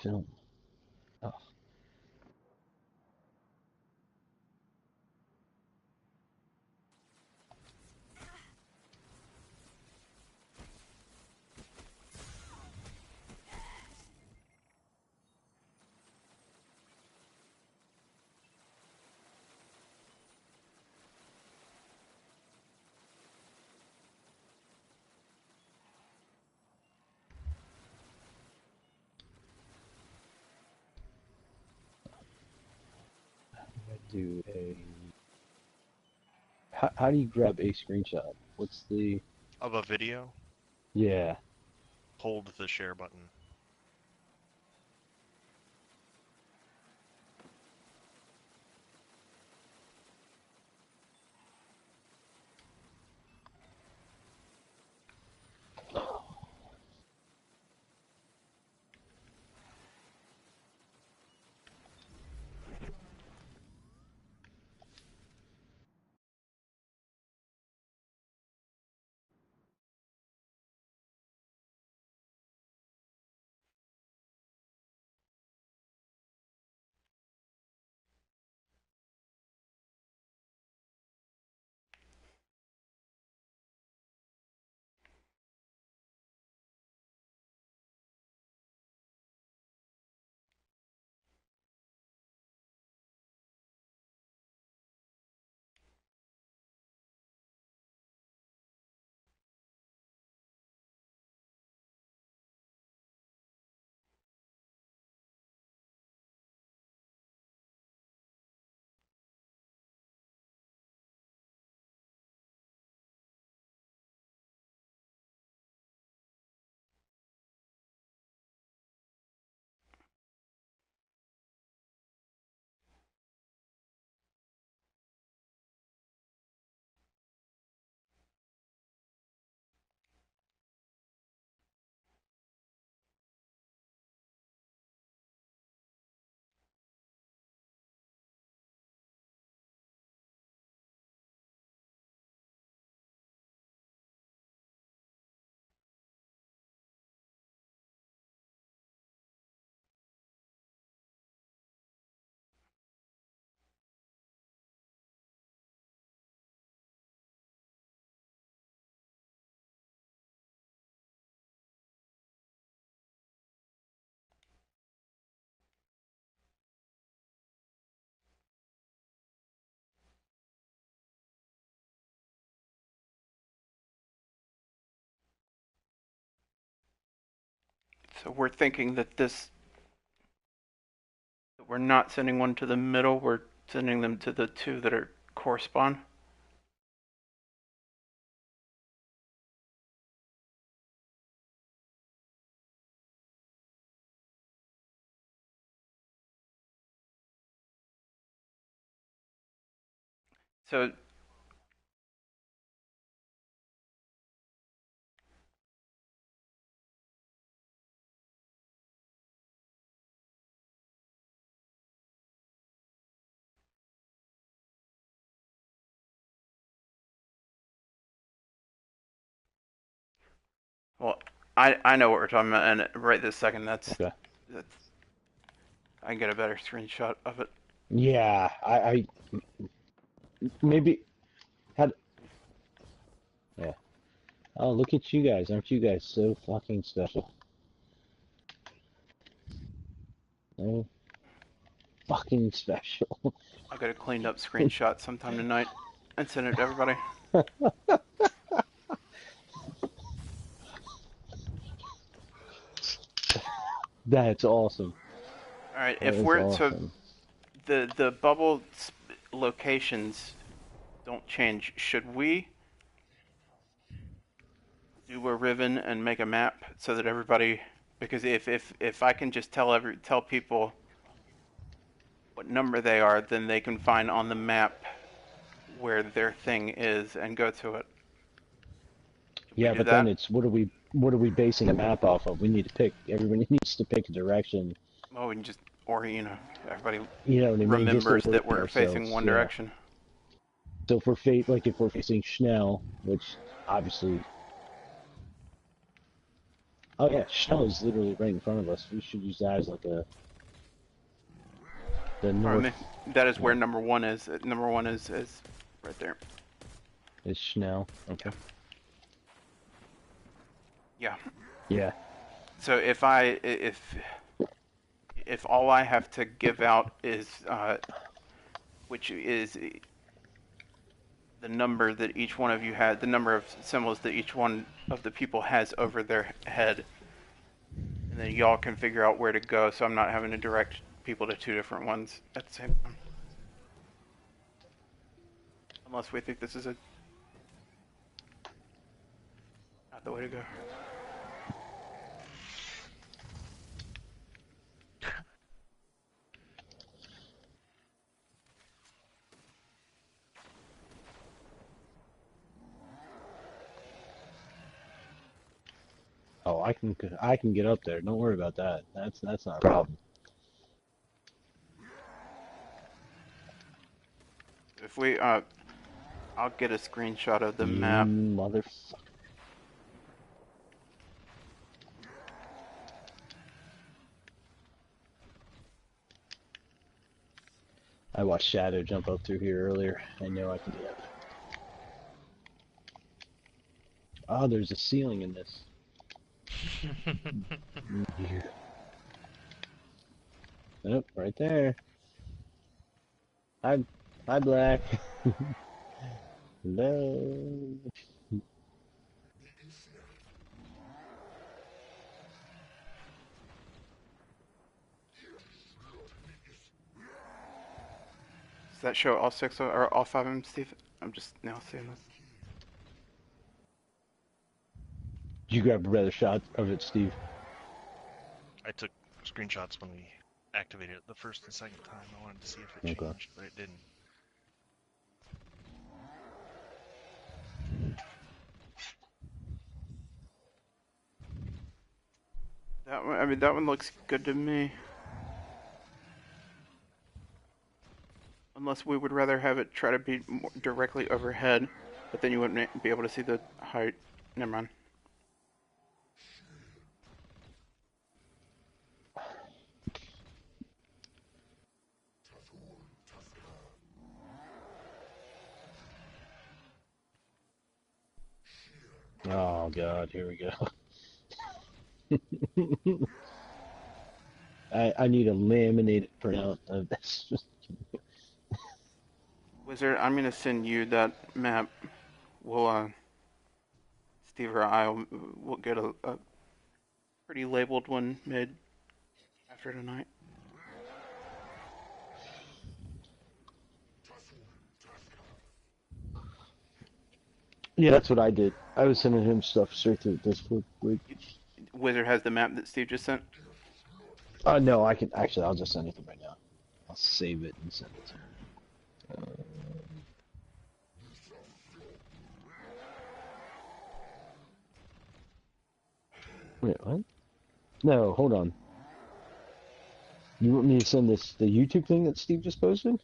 film. Oh. Do a. How do you grab a screenshot? What's the. Of a video, Yeah. hold the share button. So we're thinking that we're not sending one to the middle. We're Sending them to the two that are correspond. So well, I know what we're talking about, and right this second, that's Okay. I can get a better screenshot of it. Yeah, I maybe had. Yeah. Oh, look at you guys! Aren't you guys so fucking special? So fucking special. I'll get a cleaned up screenshot sometime tonight and send it to everybody. That's awesome. All right, That if is we're so awesome. the bubble locations don't change. Should we do a ribbon and make a map so that everybody? Because if I can just tell people what number they are, then they can find on the map where their thing is and go to it. Should we Yeah, do but then that? it's what are we basing a map off of? We need to pick. Everybody needs to pick a direction. Well, we can just, or everybody You know what I mean? Just to remembers that orient we're facing ourselves. one Yeah. direction. So if we're facing Schnell, which obviously, oh yeah, Schnell is literally right in front of us. We should use that as like the Pardon north. me. That is where Yeah, number one is. Number one is right there. is Schnell. Okay. Yeah. Yeah. So if all I have to give out is which is the number that each one of you had, the number of symbols that each one of the people has over their head, and then y'all can figure out where to go, so I'm not having to direct people to two different ones at the same time. Unless we think this is not the way to go. Oh, I can get up there. Don't worry about that. That's not a problem. If we I'll get a screenshot of the You map. motherfucker. I watched Shadow jump up through here earlier. I know I can do that. Oh, there's a ceiling in this. Yeah. Nope, right there. Hi, hi, Black. Hello. Does that show all six or all five of them, Steve? I'm just now seeing this. Did you grab a better shot of it, Steve? I took screenshots when we activated it the first and second time. I wanted to see if it Okay. changed, but it didn't. That one, I mean, that one looks good to me. Unless we would rather have it try to be more directly overhead, but then you wouldn't be able to see the height. Never mind. Oh God, here we go. I need a laminated printout of this. Wizard, I'm gonna send you that map. We'll Steve or will get a pretty labeled one made after tonight. Yeah, that's what I did. I was sending him stuff straight to Discord. Wait. Wizard has the map that Steve just sent. No, I can actually. I'll just send it to him right now. I'll save it and send it to him. Wait, what? No, hold on. You want me to send this the YouTube thing that Steve just posted?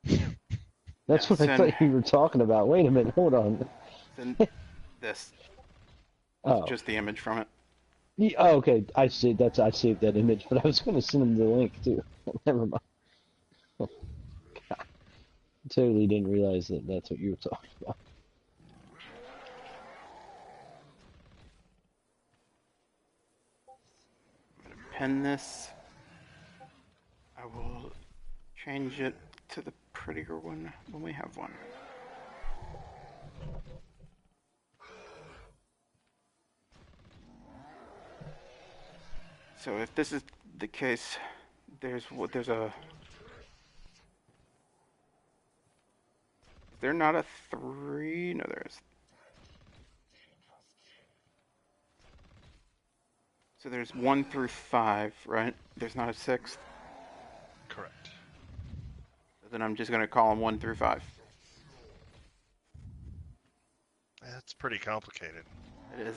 That's Yeah, what I send thought you were talking about. Wait a minute, hold on. send this. Oh, Just the image from it. oh, okay. I saved that image, but I was going to send him the link too. Never mind. Totally didn't realize that that's what you were talking about. Pin this. I will change it to the prettier one when we have one. So if this is the case, there's a. Is there not a 3? No, there is. So there's 1 through 5, right? There's not a 6th. Correct. So then I'm just going to call them 1 through 5. That's pretty complicated. It is.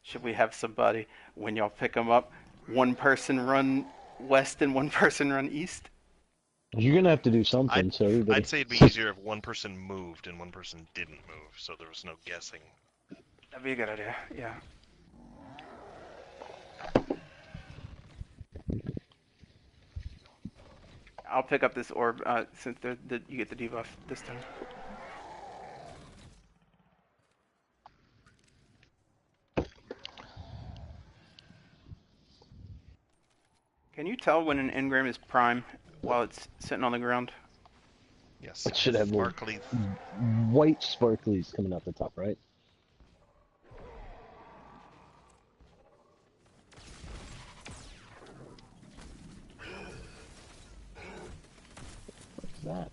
Should we have somebody, when y'all pick them up, one person run west and one person run east? You're gonna have to do something, so everybody. I'd say it'd be easier if one person moved and one person didn't move, so there was no guessing. That'd be a good idea, yeah. I'll pick up this orb since you get the debuff this time. Can you tell when an engram is prime while it's sitting on the ground? Yes. It should have little sparkly. white sparklies coming out the top, right? What's that?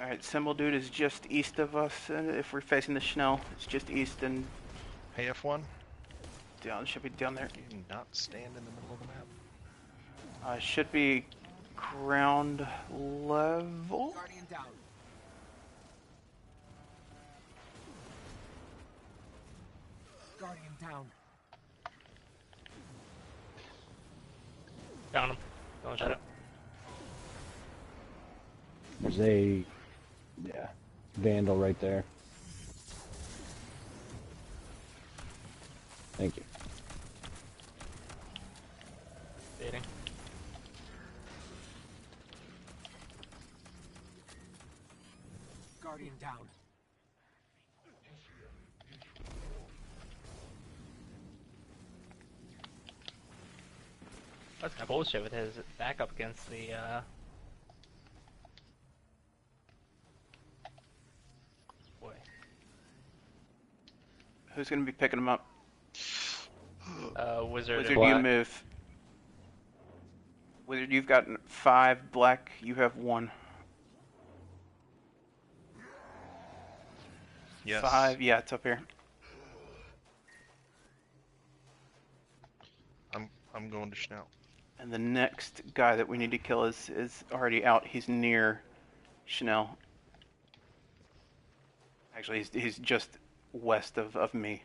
Alright, Symbol Dude is just east of us. If we're facing the Schnell, it's just east and Hey, F1. down. Should be down there. Do not stand in the middle of the map. Should be ground level. Guardian down. Guardian down. Found him. Don't shut up. There's a vandal right there. Thank you. Baiting. Guardian down. That's kind of bullshit with his backup against the, boy. Who's going to be picking them up? Wizard Wizard, and you Black. move. Wizard, you've got 5. Black, you have 1. Yes. 5, yeah, it's up here. I'm going to Schnell. And the next guy that we need to kill is already out. He's near Schnell. Actually, he's just west of me.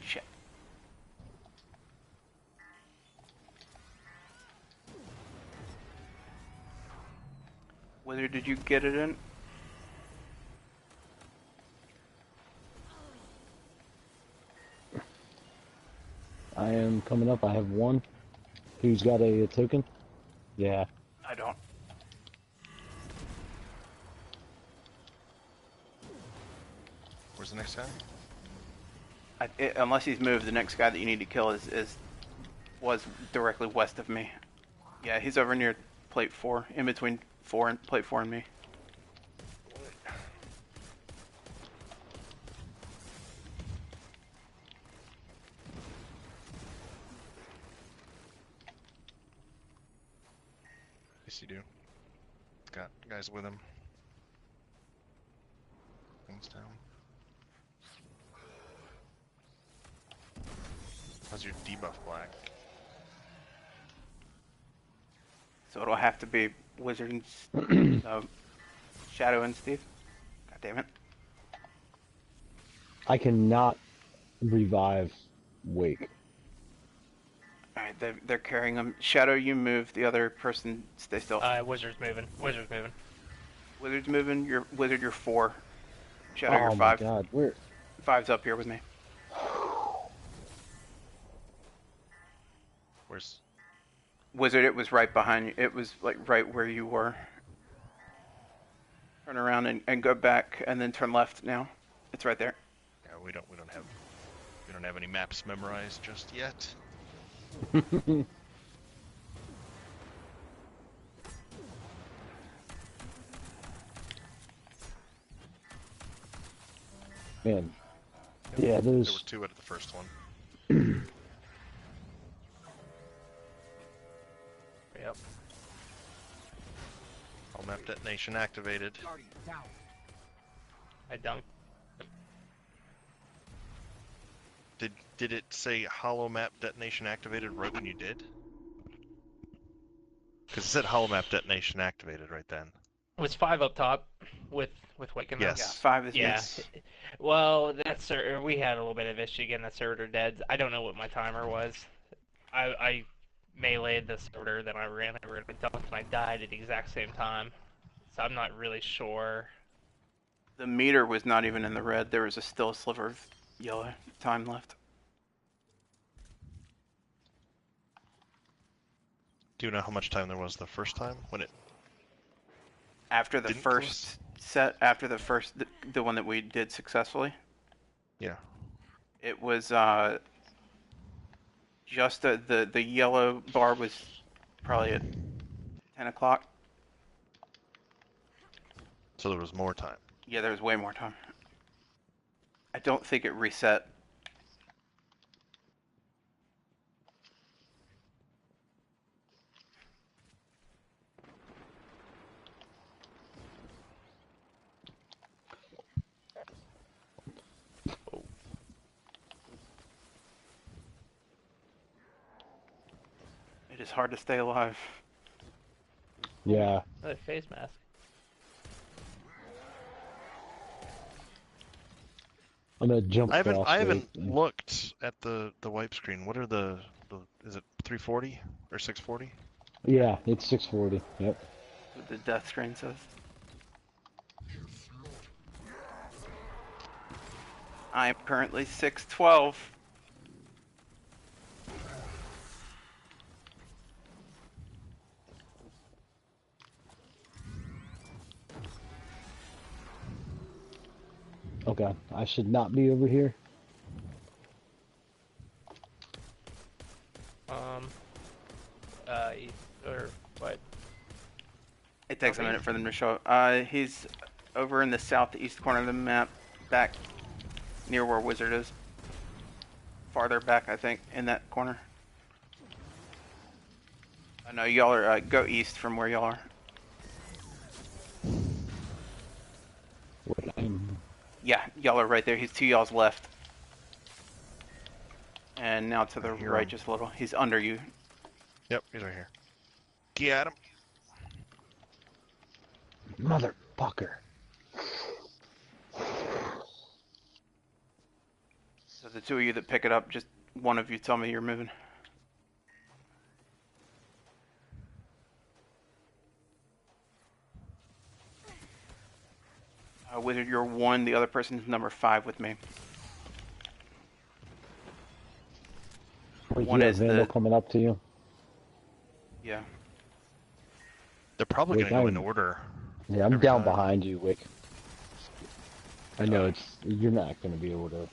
Shit. Whether did you get it in? I am coming up. I have one. Who's got a token? Yeah. I don't. Where's the next guy? Unless he's moved, the next guy that you need to kill was directly west of me. Yeah, he's over near plate 4, in between plate 4 and me. Yes, you do. Got guys with him. Things down. How's your debuff black? So it'll have to be Wizard and Shadow and Steve. God damn it. I cannot revive Wake. Alright, they're carrying him. Shadow, you move. The other person, stay still. Wizard's moving. Wizard's moving. Wizard's moving. You're 4. Shadow, Oh you're my 5. god, where? 5's up here with me. Where's... Wizard, it was right behind you. It was like right where you were. Turn around and go back, and then turn left now. It's right there. Yeah, we don't have any maps memorized just yet. Man. Yeah, There were those... 2 out of the first one. Yep. All map detonation activated. Guardian down. I dunked. Did it say hollow map detonation activated right when you did? Because it said hollow map detonation activated right then. It was 5 up top with Waken. Yes. Yeah, 5 is Yeah. me. Well, we had a little bit of issue getting that servitor dead. I don't know what my timer was. I meleeed the servitor, then I ran over and dunked, and I died at the exact same time. So I'm not really sure. The meter was not even in the red. There was still a sliver of yellow time left. Do you know how much time there was the first time when it? After the Didn't first set, after the first, the one that we did successfully, Yeah. it was just the yellow bar was probably at 10 o'clock. So there was more time. Yeah, there was way more time. I don't think it reset. It is hard to stay alive. Yeah. Another face mask. I'm gonna jump I haven't across Wake. looked at the wipe screen. What are the is it 340 or 640? Yeah, it's 640. Yep. What the death screen says. I am currently 612. Okay, I should not be over here. Or what? It takes a Okay. minute for them to show up. He's over in the southeast corner of the map, back near where Wizard is. Farther back, I think, in that corner. I know y'all are, go east from where y'all are. Wait, Yeah, y'all are right there. He's to y'all's left. And now to the I hear right him. just a little. He's under you. Yep, he's right here. Get him. Motherfucker. So the two of you that pick it up, just one of you tell me you're moving. Wizard, you're 1. The other person's number 5 with me. Wait, One you have is Vandal the coming up to you? yeah. They're probably Wick, going to go in order. yeah, I'm every down time. behind you, Wick. I know you're not going to be able to.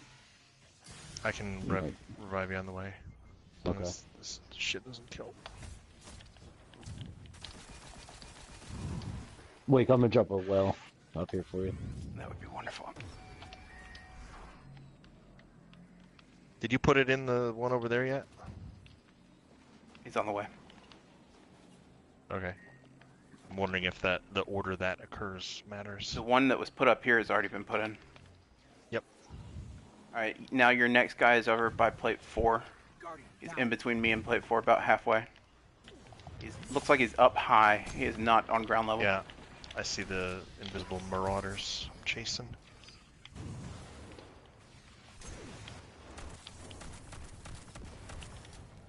I can revive you on the way. As long Okay. as this shit doesn't kill. Wick, I'm gonna drop a well up here for you. That would be wonderful. Did you put it in the one over there yet? He's on the way. Okay. I'm wondering if the order that occurs matters. The one that was put up here has already been put in. Yep. Alright, now your next guy is over by plate 4. Guardian He's down. in between me and plate 4, about halfway. Looks like he's up high. He is not on ground level. Yeah. I see the invisible marauders chasing.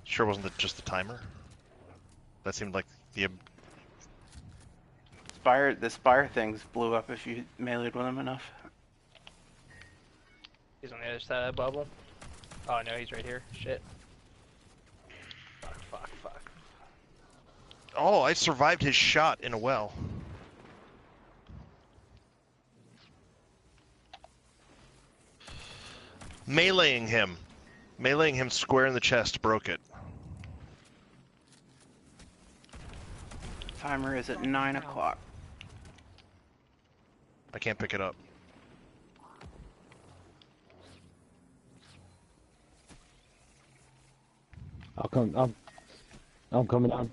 Sure wasn't it just the timer? That seemed like the... The Spire things blew up if you meleeed with him enough. He's on the other side of the bubble. Oh no, he's right here. Shit. Fuck, fuck, fuck. Oh, I survived his shot in a well. Meleeing him. Meleeing him square in the chest broke it. Timer is at 9 o'clock. I can't pick it up. I'm coming on.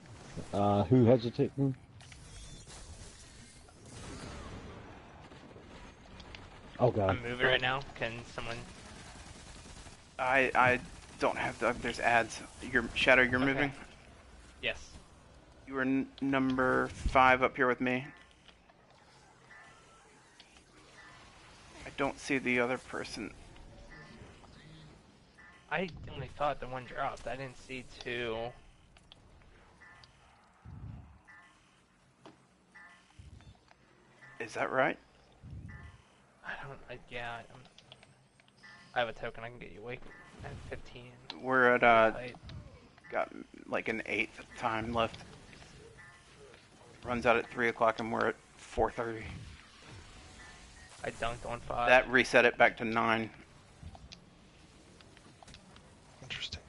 Who hesitating? Oh god. I'm moving right now. Can someone... I don't have the. There's ads. Shadow, you're Okay. moving. Yes. You were number 5 up here with me. I don't see the other person. I only thought the one dropped. I didn't see two. Is that right? Yeah, I have a token. I can get you awake. I have 15. We're at Tight. got like an 8th time left. Runs out at 3 o'clock and we're at 4:30. I dunked on 5. That reset it back to 9. Interesting.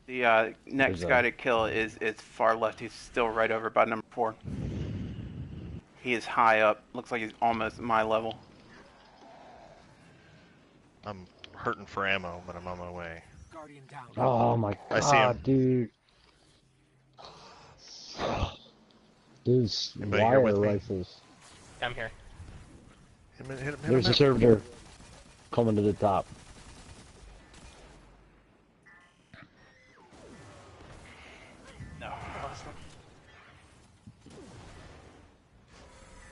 The next There's guy a- to kill is far left. He's still right over by number 4. He is high up. Looks like he's almost my level. I'm hurting for ammo, but I'm on my way. Guardian down. Oh my I see him. god, dude. These Anybody here wire with me? rifles. I'm here. Hit him, hit him, hit There's him. a servitor coming to the top. No. Awesome.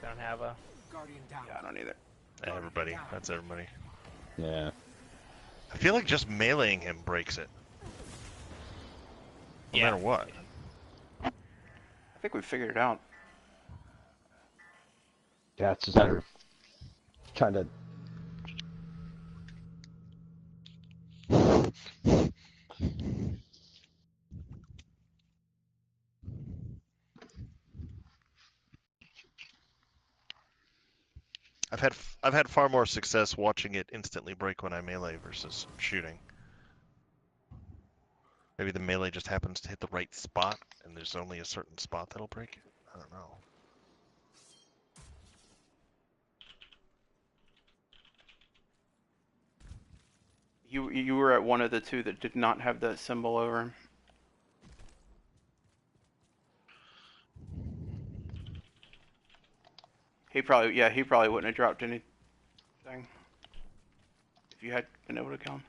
Don't have a... Guardian down. Yeah, I don't either. Everybody. That's everybody. Yeah. I feel like just meleeing him breaks it. No Yeah. matter what. I think we figured it out. Yeah, it's just they're trying to. I've had far more success watching it instantly break when I melee versus shooting. Maybe the melee just happens to hit the right spot, and there's only a certain spot that'll break it. I don't know. You were at one of the 2 that did not have the symbol over him. He probably wouldn't have dropped anything if you had been able to kill him.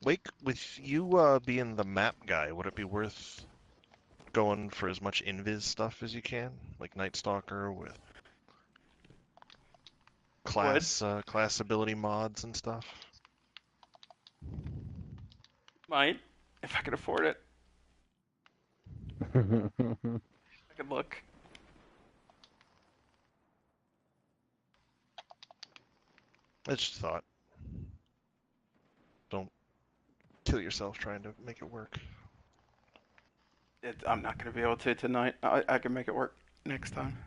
Wake, with you being the map guy, would it be worth going for as much invis stuff as you can, like Night Stalker with class ability mods and stuff? Might, if I could afford it. I could look. I just thought, don't kill yourself trying to make it work. I'm not going to be able to tonight. I can make it work next time.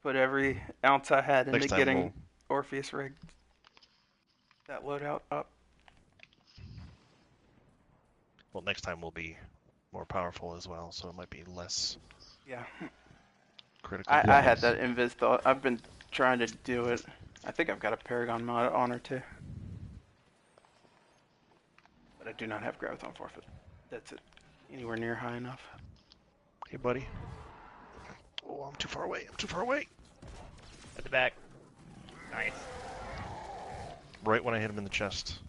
Put every ounce I had into Next time getting Orpheus rigged. That loadout up. well, next time we'll be more powerful as well, so it might be less Yeah. critical. I had that invis thought. I've been trying to do it. I think I've got a Paragon mod on her too. But I do not have growth on forfeit. That's it. Anywhere near high enough. Hey, buddy. Oh, I'm too far away. I'm too far away. At the back. Nice. Right when I hit him in the chest.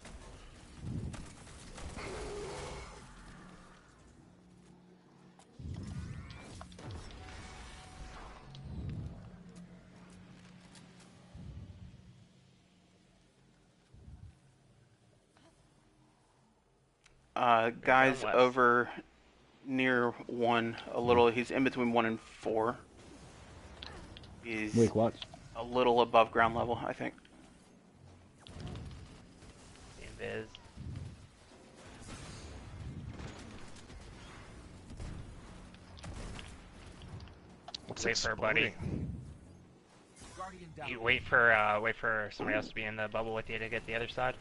Guys west. over near 1, a little, he's in between 1 and 4. He's Wait, what? a little above ground level, I think. Invis. What's Wait for her, buddy. exploding? Guardian down. You wait for somebody else to be in the bubble with you to get the other side.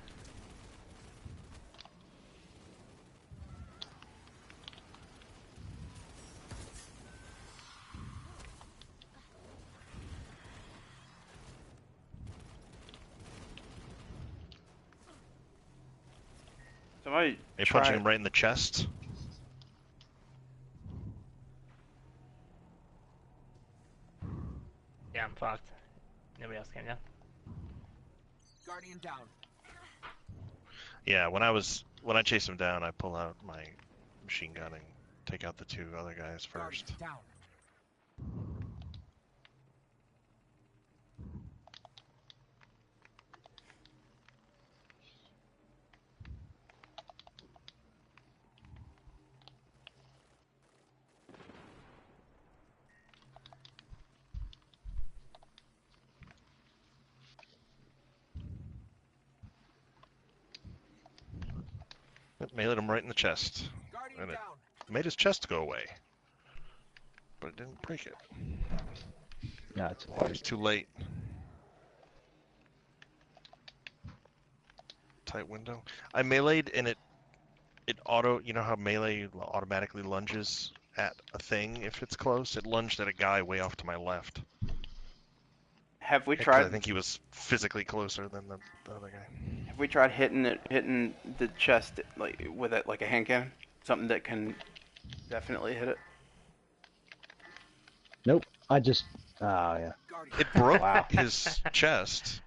Somebody Are you try. punching him right in the chest? Yeah, I'm fucked. Nobody else came down. Guardian down. Yeah, when I chase him down, I pull out my machine gun and take out the 2 other guys first. Guardian down. It mailing him right in the chest. Guardian And it down. made his chest go away. But it didn't break it. Yeah, it's It was too late. Tight window. I meleeed and it auto, you know how melee automatically lunges at a thing if it's close? It lunged at a guy way off to my left. Have we 'Cause tried? I think he was physically closer than the other guy. Have we tried hitting the chest like with it like a hand cannon? Something that can definitely hit it. Nope. I just. Oh, yeah. Guardian. It broke Wow. his chest.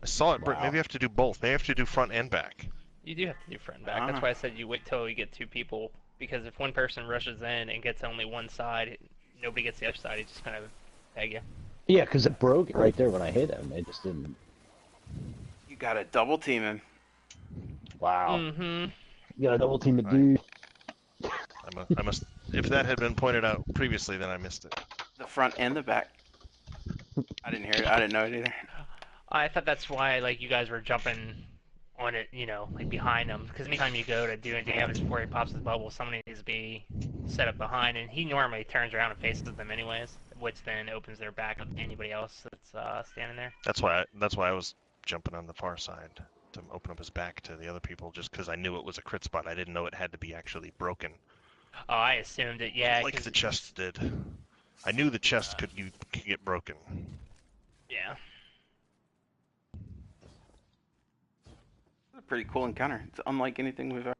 I saw it break. Wow. Maybe I have to do both. Maybe I have to do front and back. You do have to do front and back. Ah. That's why I said you wait till you get 2 people, because if one person rushes in and gets only one side, nobody gets the other side. He's just gonna peg you. Yeah, because it broke right there when I hit him. It just didn't. You got to double team him. Wow. Mm-hmm. You got a double team of Right. dude. I must. If that had been pointed out previously, then I missed it. The front and the back. I didn't hear it. I didn't know it either. I thought that's why like you guys were jumping on it, you know, like behind him. Because anytime you go to do any damage before he pops his bubble, somebody needs to be set up behind, and he normally turns around and faces them anyways, which then opens their back up to anybody else that's standing there. That's why I was jumping on the far side to open up his back to the other people, just because I knew it was a crit spot. I didn't know it had to be actually broken, Oh, I assumed it. Yeah. like 'Cause- the chest did. I knew the chest could get broken. Yeah. It's a pretty cool encounter. It's unlike anything we've ever.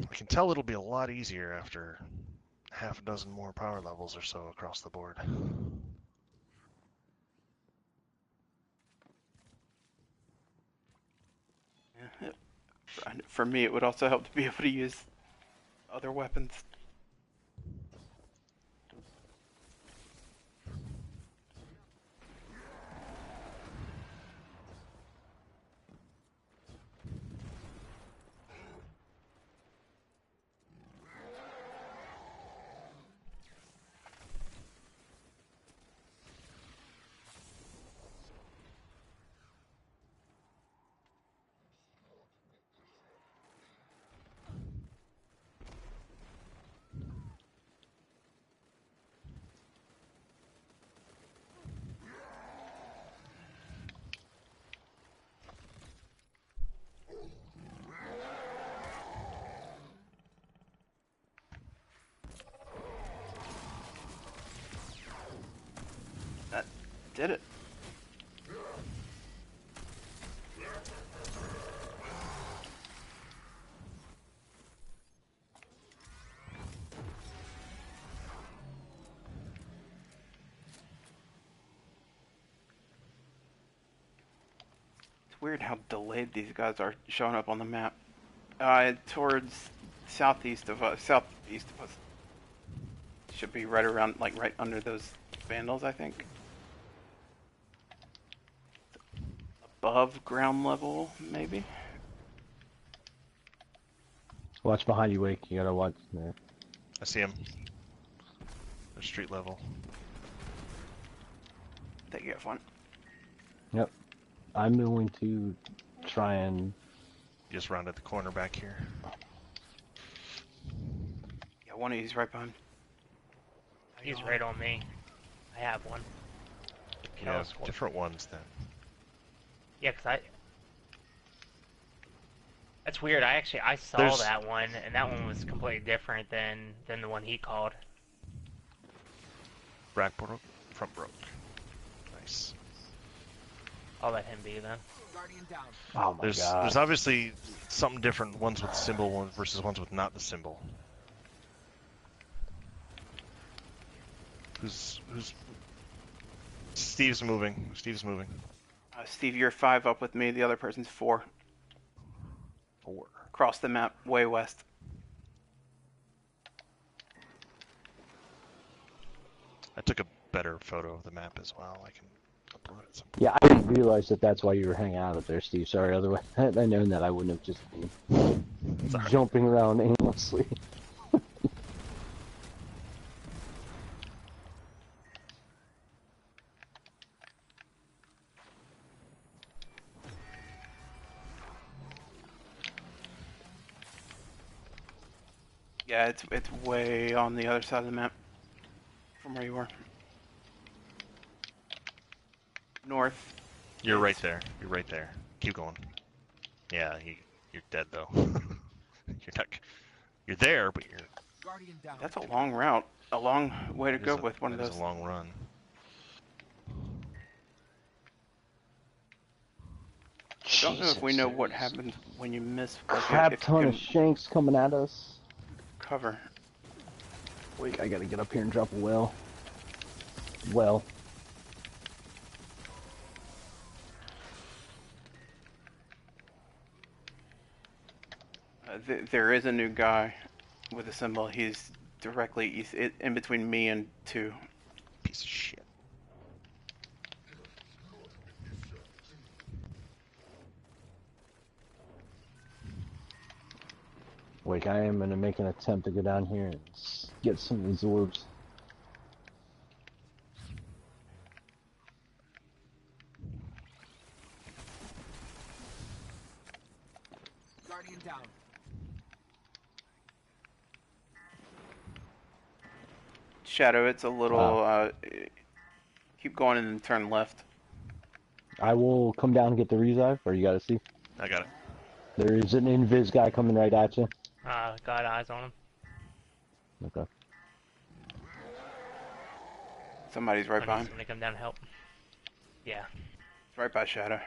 I can tell it'll be a lot easier after half a dozen more power levels or so across the board. Yeah. For me, it would also help to be able to use other weapons. Did it. It's weird how delayed these guys are showing up on the map. Towards southeast of us. Should be right around, like right under those vandals, I think. Above ground level, maybe? Watch behind you, Wake. You gotta watch there. I see him. They're street level. Take you have one. Yep. I'm going to try and... You just rounded the corner back here. Yeah, one of these right behind. He's right on me. I have one. You have different ones then. Yeah, that's weird. I saw that one, and that one was completely different than the one he called. Back broke, front broke. Nice. I'll let him be then. Guardian down. Oh my god. There's obviously something different, ones with the symbol versus ones with not the symbol. Who's Steve's moving. Steve's moving. Steve, you're 5 up with me. The other person's 4. 4. Across the map, way west. I took a better photo of the map as well. I can upload it sometime. Yeah, I didn't realize that's why you were hanging out up there, Steve. Sorry, otherwise, had I known that, I wouldn't have just been jumping around aimlessly. Yeah, it's way on the other side of the map from where you were. North. You're right there. You're right there. Keep going. Yeah, you're dead though. You're there, but you're. Guardian down. That's a long route. A long way to go with one of those. It's a long run. I don't know if we know what happens when you miss. Crap if you ton can of shanks coming at us. cover. Wait, I gotta get up here and drop a well. Well. There is a new guy with a symbol. He's directly east, in between me and 2. Piece of shit. Wait, I am gonna make an attempt to go down here and get some of these orbs. Guardian down. Shadow, it's a little. Keep going and then turn left. I will come down and get the revive, or you gotta see. I got it. There is an invis guy coming right at you. Got eyes on him. Okay. Somebody's right I need behind. somebody to come down and help. Yeah. It's right by Shadow.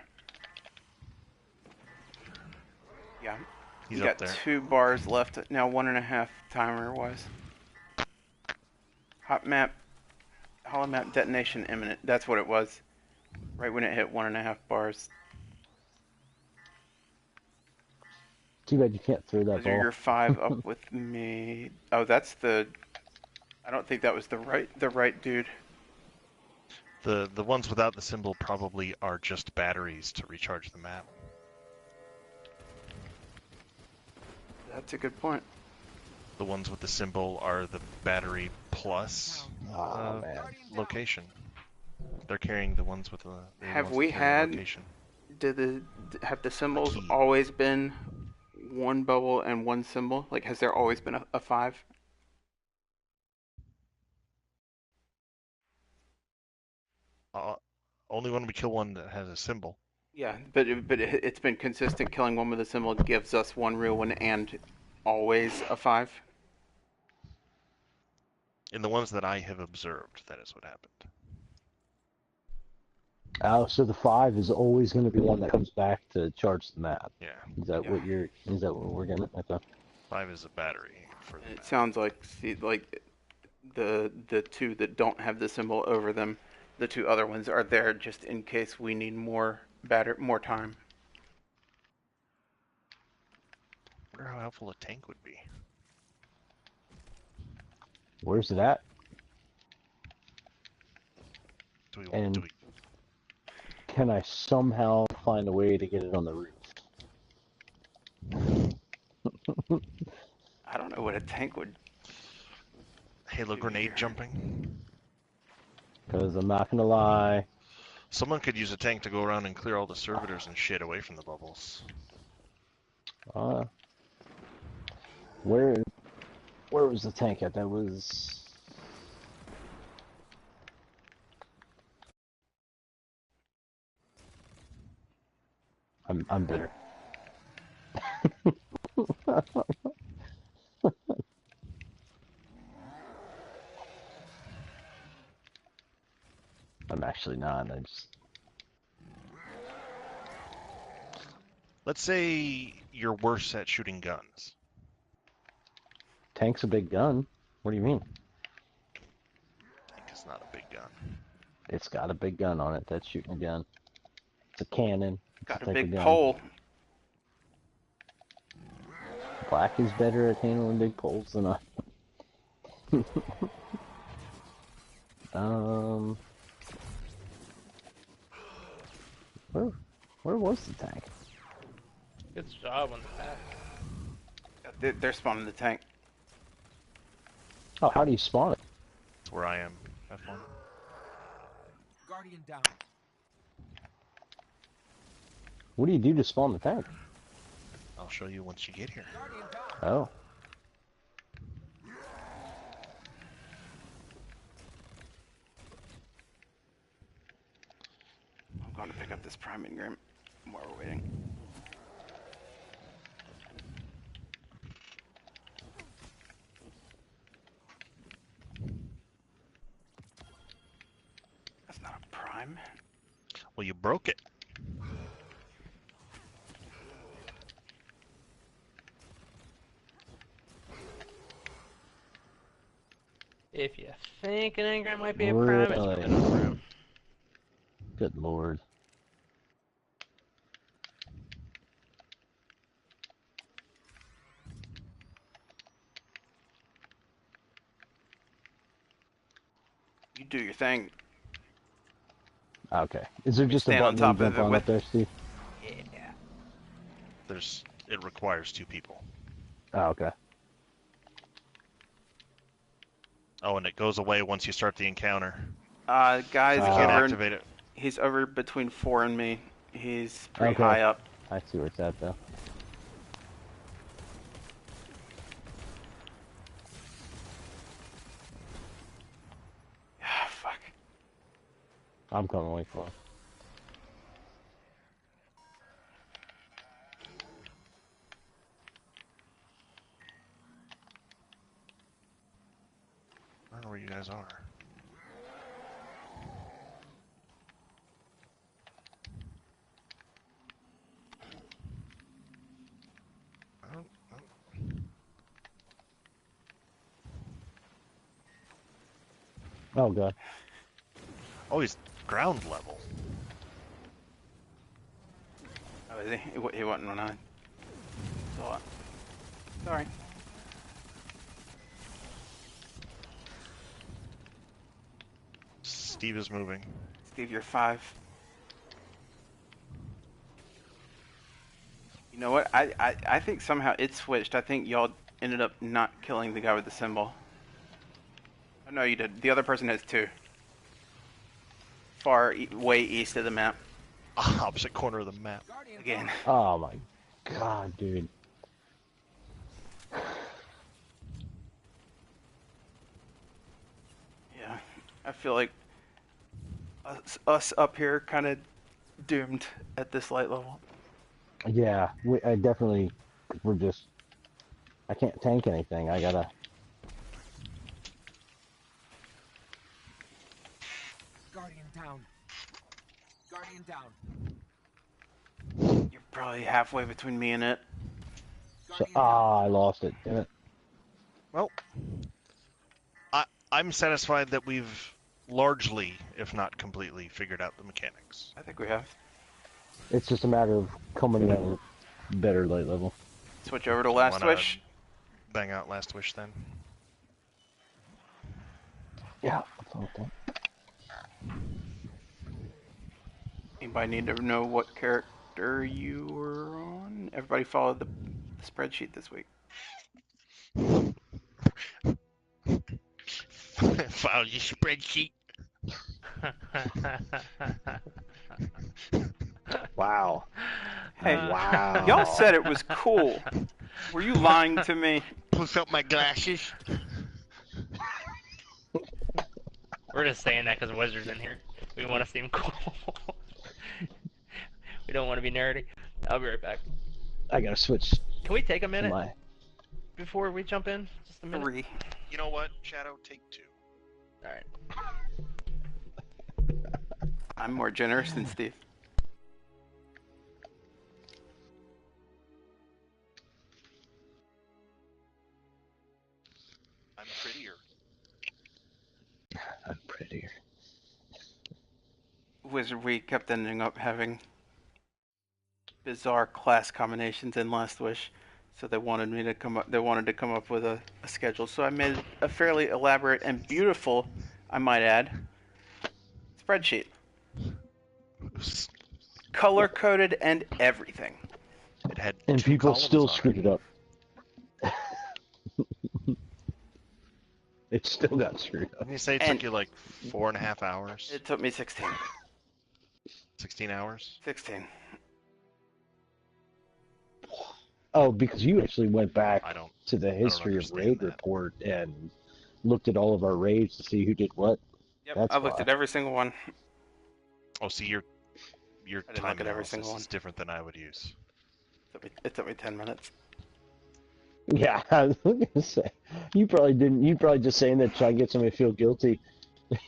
Yeah. He's You up got there. 2 bars left. Now 1.5 timer wise. Hot map. Hollow map detonation imminent. That's what it was. Right when it hit 1.5 bars. Too bad you can't throw that Those ball. are your 5 up with me. Oh, that's the. I don't think that was the right dude. The ones without the symbol probably are just batteries to recharge the map. That's a good point. The ones with the symbol are the battery plus Oh, man. location. They're carrying the ones with the. Have ones we that carry the had- location. Have the symbols Key. always been 1 bubble and 1 symbol? Like, has there always been a 5? Only when we kill one that has a symbol. Yeah, but it's been consistent. Killing one with a symbol gives us 1 real one and always a 5. In the ones that I have observed, that is what happened. Oh, so the 5 is always going to be the one that comes back to charge the map. Yeah, Is that Yeah. what you're? Is that what we're gonna? Okay. 5 is a battery for the And it map. sounds like, see, like the two that don't have the symbol over them, the two other ones are there just in case we need more time. I wonder how helpful a tank would be. Where's it at? Do we? And can I somehow find a way to get it on the roof? I don't know what a tank would. Halo do grenade here. jumping? Because I'm not gonna lie. Someone could use a tank to go around and clear all the servitors and shit away from the bubbles. Uh, where was the tank at? That was. I'm bitter. I'm actually not. I just. Let's say you're worse at shooting guns. Tank's a big gun. What do you mean? Tank is not a big gun. It's got a big gun on it. That's shooting a gun. It's a cannon. It's Got a a type of big gun. pole. Black is better at handling big poles than I. um, where was the tank? Good job on the path. They're spawning the tank. Oh, how do you spawn it? That's where I am. F1. Guardian down. What do you do to spawn the tank? I'll show you once you get here. Guardian down. Oh, I'm going to pick up this prime engram while we're waiting. That's not a prime. Well, you broke it. If you think an engram might be a prime, it's really? really not a prime. Good lord. You do your thing. Okay. Is there me just a stand on button you top of jump it on with- up there, Steve? Yeah. It requires 2 people. Oh, okay. Oh, and it goes away once you start the encounter. Guys, You can't over. activate it. He's over between 4 and me. He's pretty Okay. high up. I see where it's at, though. Ah, fuck. I'm coming away for him. I don't know where you guys are. Oh, God. Oh, he's ground level. Oh, is he? He wasn't when I saw it. Sorry. Steve is moving. Steve, you're 5. You know what? I think somehow it switched. I think y'all ended up not killing the guy with the symbol. Oh, no, you did. The other person has 2. Way east of the map. Opposite corner of the map. Guardian Again. Oh, my God, dude. Yeah. I feel like us up here kind of doomed at this light level. Yeah, I definitely... We're just... I can't tank anything. I gotta... Guardian down. Guardian down. You're probably halfway between me and it. So, Guardian down. I lost it. Damn it. Well, I'm satisfied that we've largely, if not completely, figured out the mechanics. I think we have. It's just a matter of coming out with better light level. Switch over to Do you Last wanna Wish. Bang out Last Wish then. Yeah, that's all that. Anybody need to know what character you were on? Everybody followed the spreadsheet this week. File your spreadsheet. Wow. Hey, Wow. y'all said it was cool. Were you lying to me? Push up my glasses. We're just saying that because Wizard's in here. We want to seem cool. We don't want to be nerdy. I'll be right back. I gotta switch Can we take a to minute my... before we jump in? Just a minute? 3. You know what, Shadow? Take 2. Alright. I'm more generous than Steve. I'm prettier. I'm prettier. Wizard, we kept ending up having bizarre class combinations in Last Wish, so they wanted me to come up. They wanted to come up with a schedule. So I made a fairly elaborate and beautiful, I might add, spreadsheet, color coded and everything. It had And 2 people columns still on screwed it up. It still got screwed up. Let me say it And- took you like 4.5 hours. It took me 16. 16 hours. 16. Oh, because you actually went back I don't. to the history of understand raid that. report and looked at all of our raids to see who did what. Yep, That's I looked why. at every single one. Oh, see, your I didn't time look at every analysis single one. is different than I would use. It took me 10 minutes. Yeah, I was gonna say you probably didn't. You probably just saying that to try and get somebody to feel guilty.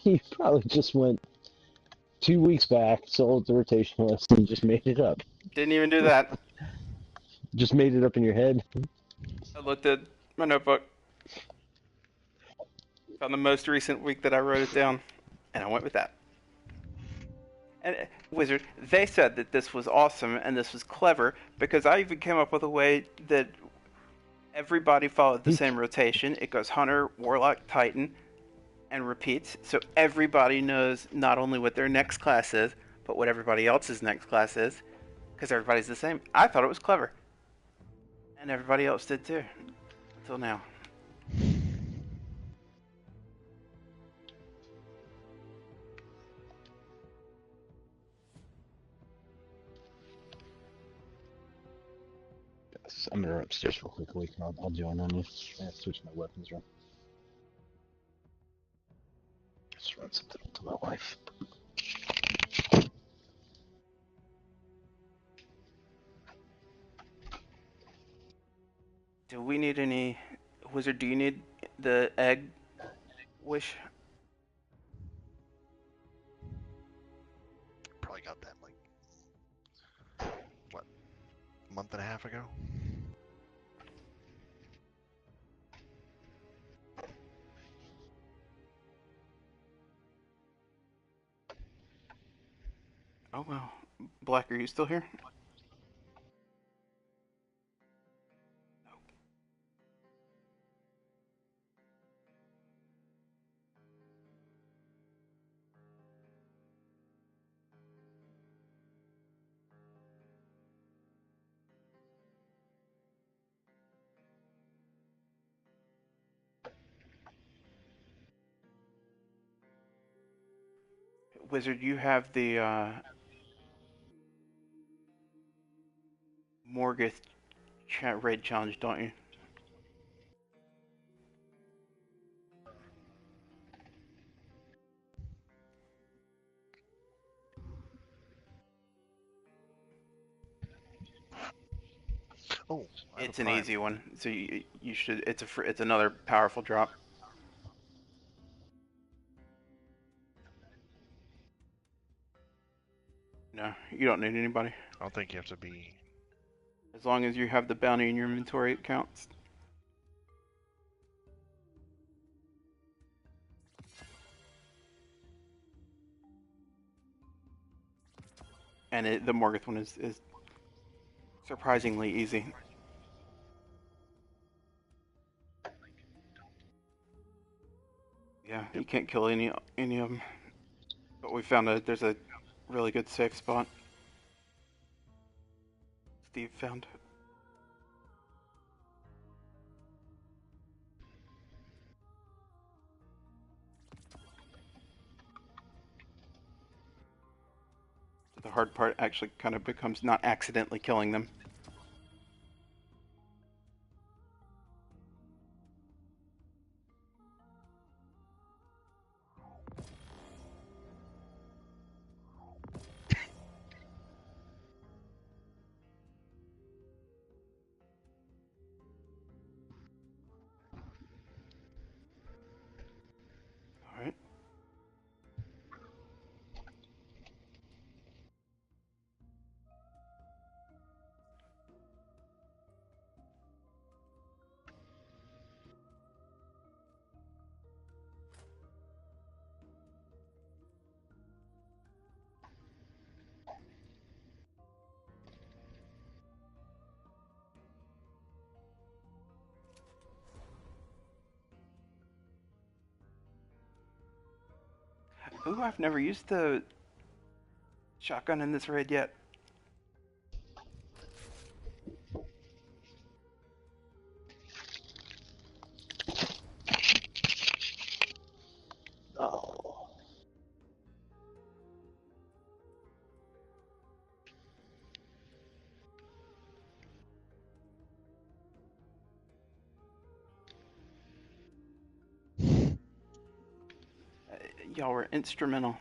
You probably just went 2 weeks back, saw what the rotation was, and just made it up. Didn't even do that. Just made it up in your head. I looked at my notebook, found the most recent week that I wrote it down, and I went with that. And Wizard, they said that this was awesome and this was clever because I even came up with a way that everybody followed the same rotation. It goes Hunter, Warlock, Titan, and repeats. So everybody knows not only what their next class is, but what everybody else's next class is, because everybody's the same. I thought it was clever. And everybody else did too. Until now. I'm gonna run upstairs real quickly. I'll join on you. I have to switch my weapons around. Just run something to my wife. Do we need any... Wizard, do you need the egg wish? Probably got that like what, a month and a half ago. Oh, well. Black, are you still here? Wizard, you have the Morgoth raid challenge, don't you? Oh, I have It's a an prime. easy one, so you should. It's another powerful drop. No, you don't need anybody. I don't think you have to be. As long as you have the bounty in your inventory, it counts. And the Morgoth one is surprisingly easy. Yeah, you can't kill any of them. But we found there's a really good safe spot. Steve found. So the hard part actually kind of becomes not accidentally killing them. All right. Ooh, I've never used the shotgun in this raid yet. Oh. Y'all were instrumental.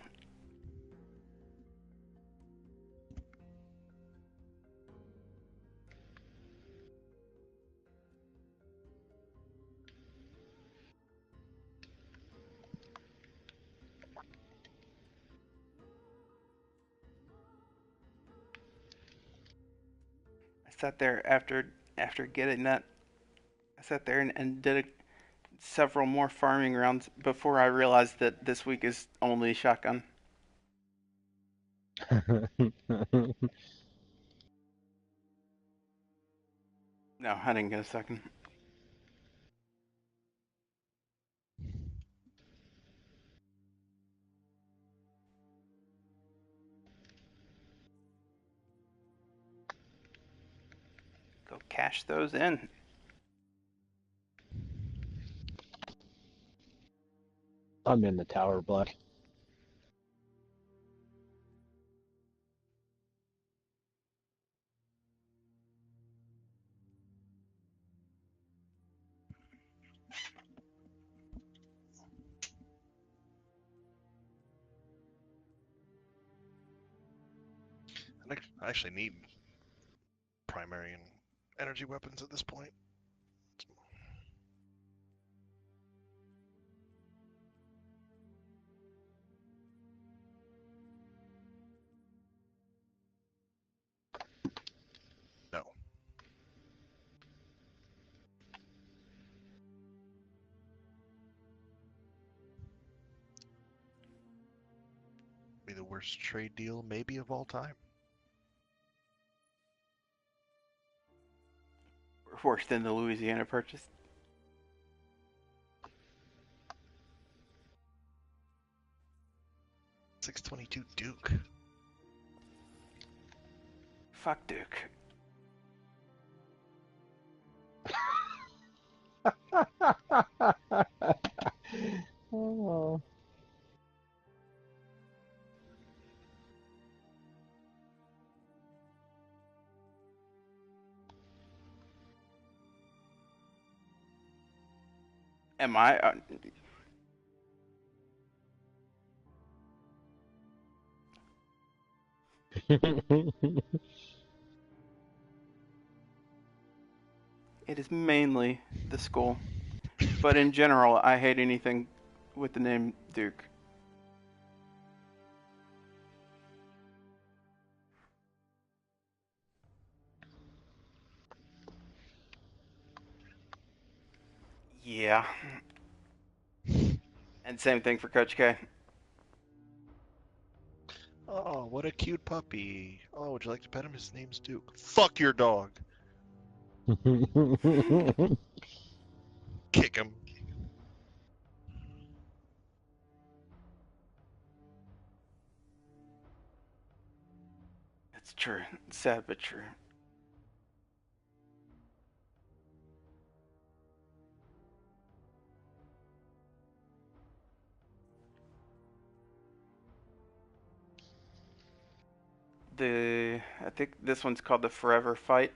I sat there after getting that. I sat there and did several more farming rounds before I realized that this week is only shotgun. No, I didn't get a second. Go cash those in. I'm in the tower, Black. I actually need primary and energy weapons at this point. No. Be the worst trade deal maybe of all time. Worse than the Louisiana purchase. $622 Duke. Fuck Duke. Oh. Am I? It is mainly the school. But in general, I hate anything with the name Duke. Yeah. And same thing for Coach K. Oh, what a cute puppy. Oh, would you like to pet him? His name's Duke. Fuck your dog. Kick him. It's true. It's sad but true. I think this one's called the Forever Fight.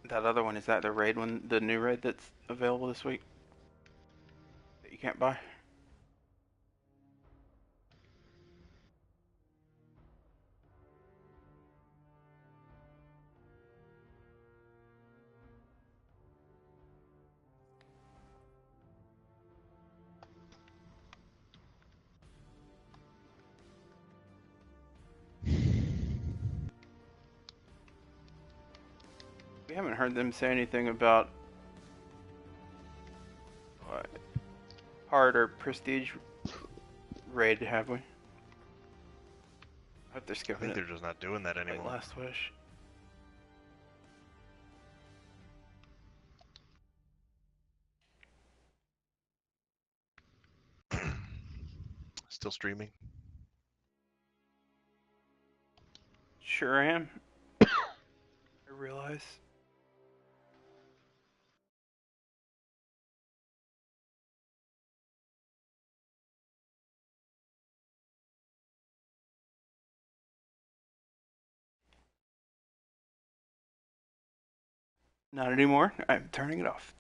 That other one, is that the raid one, the new raid that's available this week that you can't buy? We haven't heard them say anything about what, hard or prestige raid, have we? I hope they're I skipping think it. they're just not doing that Like anymore. Last Wish. Still streaming? Sure am. I realize. Not anymore. I'm turning it off.